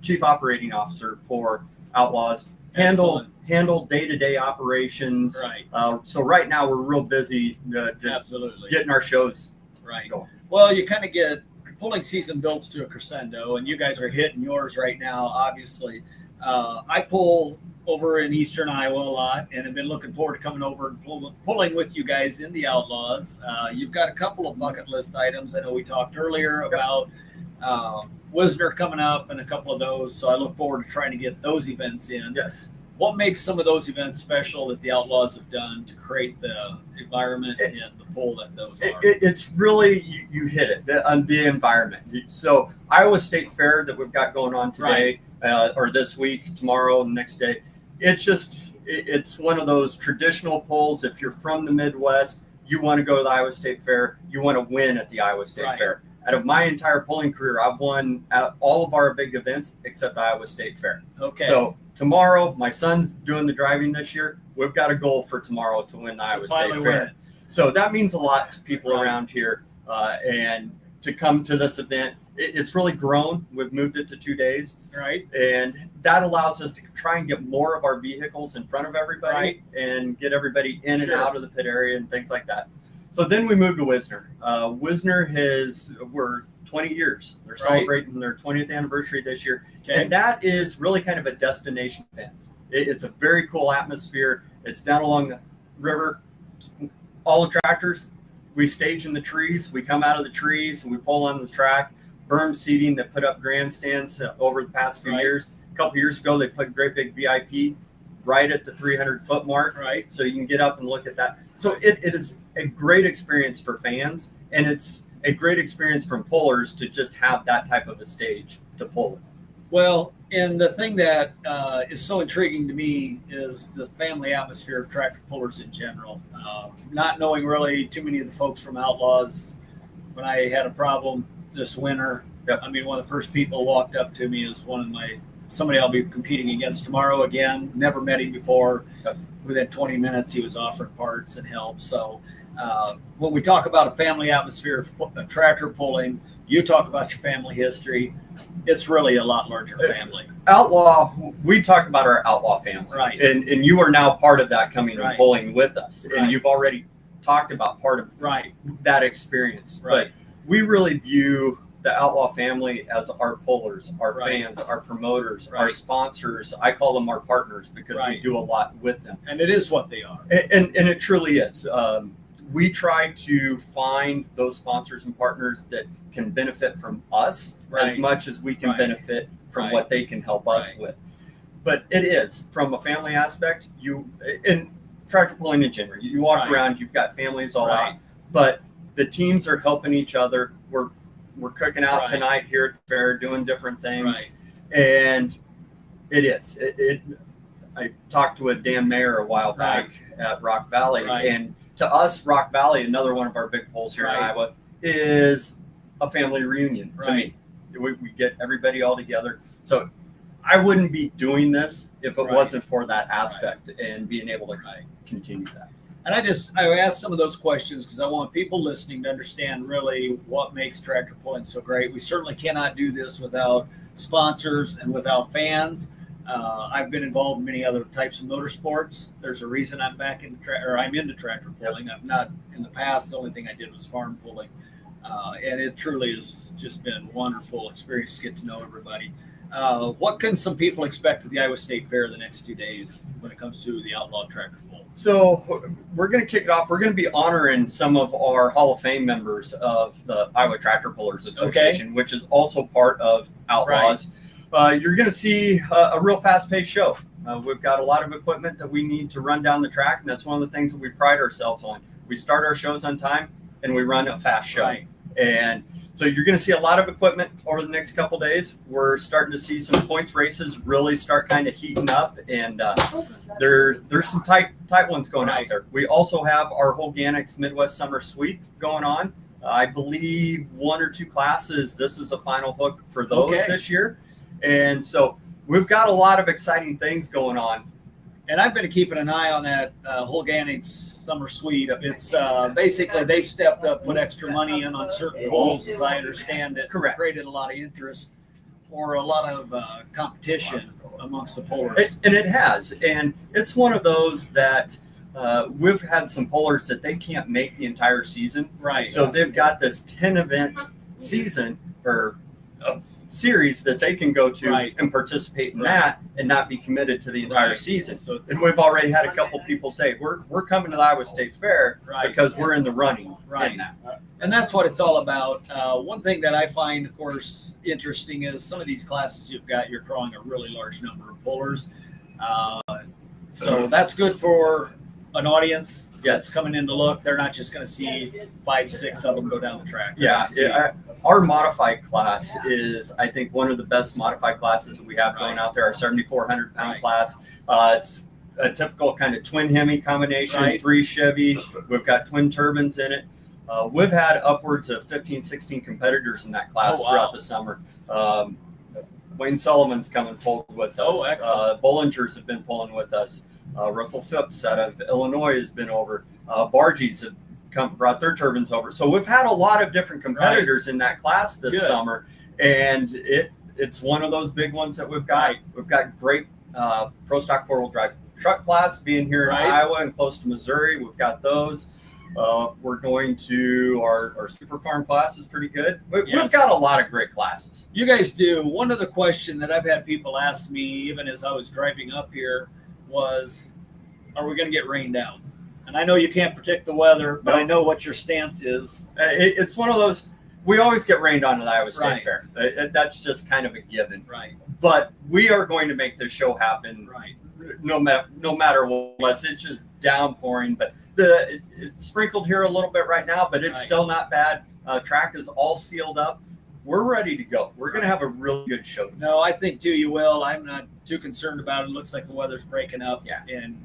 chief operating officer for Outlaws. Handled day-to-day operations. Right. So right now we're real busy just getting our shows going. Well, you kind of get pulling season builds to a crescendo, and you guys are hitting yours right now, obviously. I pull over in eastern Iowa a lot, and have been looking forward to coming over and pulling with you guys in the Outlaws. You've got a couple of bucket list items. I know we talked earlier about Wisner coming up and a couple of those, so I look forward to trying to get those events in. Yes. What makes some of those events special that the Outlaws have done to create the environment and the pull that those are? It's really, you hit it, the environment. So Iowa State Fair that we've got going on today, or this week, tomorrow, and the next day, it's one of those traditional pulls. If you're from the Midwest, you want to go to the Iowa State Fair, you want to win at the Iowa State Fair. Out of my entire pulling career, I've won at all of our big events except the Iowa State Fair. Okay. So tomorrow, my son's doing the driving this year. We've got a goal for tomorrow to win the Iowa State Fair. So that means a lot to people around here. And to come to this event, it's really grown. We've moved it to 2 days. Right. And that allows us to try and get more of our vehicles in front of everybody and get everybody in and out of the pit area and things like that. So then we moved to Wisner. Wisner we're 20 years. They're celebrating their 20th anniversary this year. Okay. And that is really kind of a destination event. It's a very cool atmosphere. It's down along the river. All the tractors, we stage in the trees. We come out of the trees and we pull on the track. Berm seating that put up grandstands over the past few years. A couple years ago, they put great big VIP right at the 300-foot mark. Right. So you can get up and look at that. So it is a great experience for fans, and it's a great experience from pullers to just have that type of a stage to pull. Well, and the thing that is so intriguing to me is the family atmosphere of tractor pullers in general. Not knowing really too many of the folks from Outlaws, when I had a problem this winter, I mean, one of the first people walked up to me is somebody I'll be competing against tomorrow again. Never met him before. Within 20 minutes, he was offering parts and help. So when we talk about a family atmosphere of tractor pulling, you talk about your family history. It's really a lot larger family. Outlaw, we talk about our Outlaw family. Right. And you are now part of that coming and pulling with us. And you've already talked about part of that experience. Right. But we really view the Outlaw family as our pullers, our fans, our promoters, our sponsors. I call them our partners because we do a lot with them. And it is what they are. And it truly is. We try to find those sponsors and partners that can benefit from us as much as we can benefit from what they can help us with. but it is from a family aspect. In tractor pulling in general, you walk around, you've got families all out, but the teams are helping each other. We're cooking out tonight here at the fair, doing different things, and it is. I talked to a Dan Mayer a while back at Rock Valley, and to us, Rock Valley, another one of our big polls here in Iowa, is a family reunion to me. We get everybody all together. So I wouldn't be doing this if it wasn't for that aspect and being able to continue that. And I asked some of those questions because I want people listening to understand really what makes tractor pulling so great. We certainly cannot do this without sponsors and without fans. I've been involved in many other types of motorsports. There's a reason I'm back in I'm into tractor pulling. I've not in the past. The only thing I did was farm pulling, and it truly has just been a wonderful experience to get to know everybody. What can some people expect at the Iowa State Fair the next 2 days when it comes to the Outlaw tractor pull? So we're going to kick it off. We're going to be honoring some of our Hall of Fame members of the Iowa Tractor Pullers Association, which is also part of Outlaws. You're going to see a real fast-paced show. We've got a lot of equipment that we need to run down the track, and that's one of the things that we pride ourselves on. We start our shows on time, and we run a fast show. And so you're going to see a lot of equipment over the next couple days. We're starting to see some points races really start kind of heating up, and there's some tight ones going out there. We also have our Holganics Midwest Summer Sweep going on. I believe 1 or 2 classes. This is a final hook for those this year. And so we've got a lot of exciting things going on. And I've been keeping an eye on that Holganics Summer Sweep. It's basically they've stepped up, put extra money in on certain polls, as I understand it. Correct. Created a lot of interest or a lot of competition amongst the pullers. And it has. And it's one of those that we've had some pullers that they can't make the entire season. So they've got this 10-event season or series that they can go to and participate in that and not be committed to the entire season. So, and we've already had a couple people say, we're coming to the Iowa State Fair because we're in the running in that. And that's what it's all about. One thing that I find, of course, interesting is some of these classes you're drawing a really large number of pullers. So that's good for an audience that's coming in to look. They're not just going to see 5, 6 of them go down the track. Our modified class is, I think, one of the best modified classes that we have going out there. Our 7,400-pound class. It's a typical kind of twin Hemi combination, 3 Chevy. We've got twin turbines in it. We've had upwards of 15, 16 competitors in that class throughout the summer. Wayne Sullivan's come and pulled with us. Bollingers have been pulling with us. Russell Phipps out of Illinois has been over. Bargees have brought their turbines over. So we've had a lot of different competitors in that class this summer, and it's one of those big ones that we've got. We've got great pro stock 4-wheel drive truck class being here in Iowa and close to Missouri. We've got those. We're going to our super farm class is pretty good. We've got a lot of great classes. You guys do. One other question that I've had people ask me, even as I was driving up here, was, are we going to get rained out? And I know you can't predict the weather, but I know what your stance is. It's one of those, we always get rained on at the Iowa State Fair. That's just kind of a given. But we are going to make this show happen no matter what. Unless it's just downpouring. But it's sprinkled here a little bit right now, but it's still not bad. Track is all sealed up. We're ready to go. We're going to have a really good show. No, I think too you will. I'm not too concerned about it. It looks like the weather's breaking up, and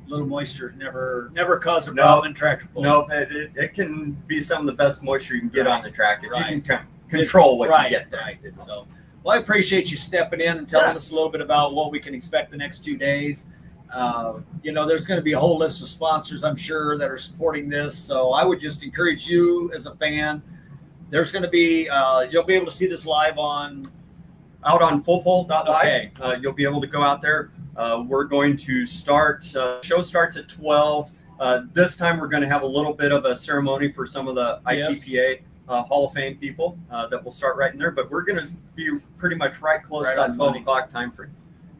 a little moisture never caused a problem in tractor pulling. No, it can be some of the best moisture you can get on the track if you can control what you get there. So, well, I appreciate you stepping in and telling us a little bit about what we can expect the next 2 days. There's going to be a whole list of sponsors, I'm sure, that are supporting this. So I would just encourage you as a fan. There's going to be, you'll be able to see this live out on fullpole.live. You'll be able to go out there. We're going to start, show starts at 12. This time we're going to have a little bit of a ceremony for some of the ITPA Hall of Fame people that will start right in there, but we're going to be pretty much right close to that 12 o'clock time frame.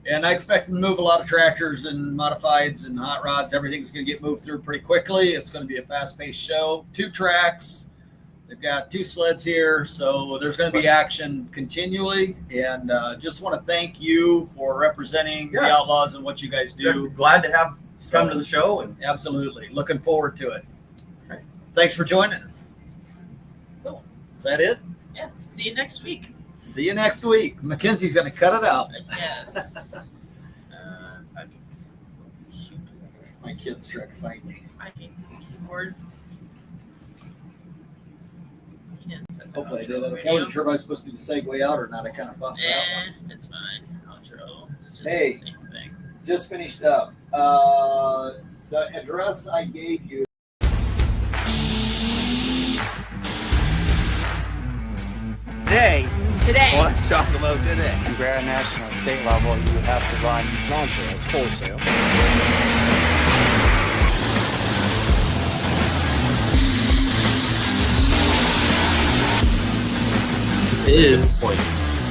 And I expect them to move a lot of tractors and modifieds and hot rods. Everything's going to get moved through pretty quickly. It's going to be a fast-paced show. 2 tracks. They've got 2 sleds here, so there's going to be action continually. And just want to thank you for representing the Outlaws and what you guys do. Glad to have come to the show. And absolutely. Looking forward to it. Thanks for joining us. Is that it? Yeah. See you next week. See you next week. Mackenzie's going to cut it out. Yes. My kids trying to find me. I hate this keyboard. He didn't set that Hopefully I did. outro I radio. wasn't sure if I was supposed to do the segue out or not. I kind of buffed that one. It's fine. Outro. It's just Hey. the same thing. Just finished up. The address I gave you. Today, Today. let's talk about today. Compare national and state level, you have to run non-sales, wholesale. Is like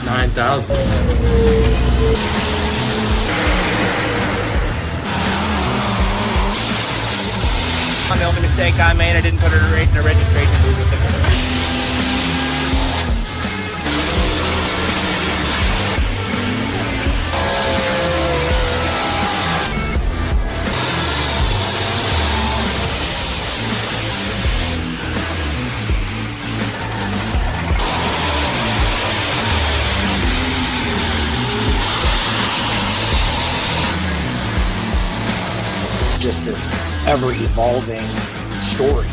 9,000. The only mistake I made, I didn't put it right in the registration book with the Just this ever-evolving story.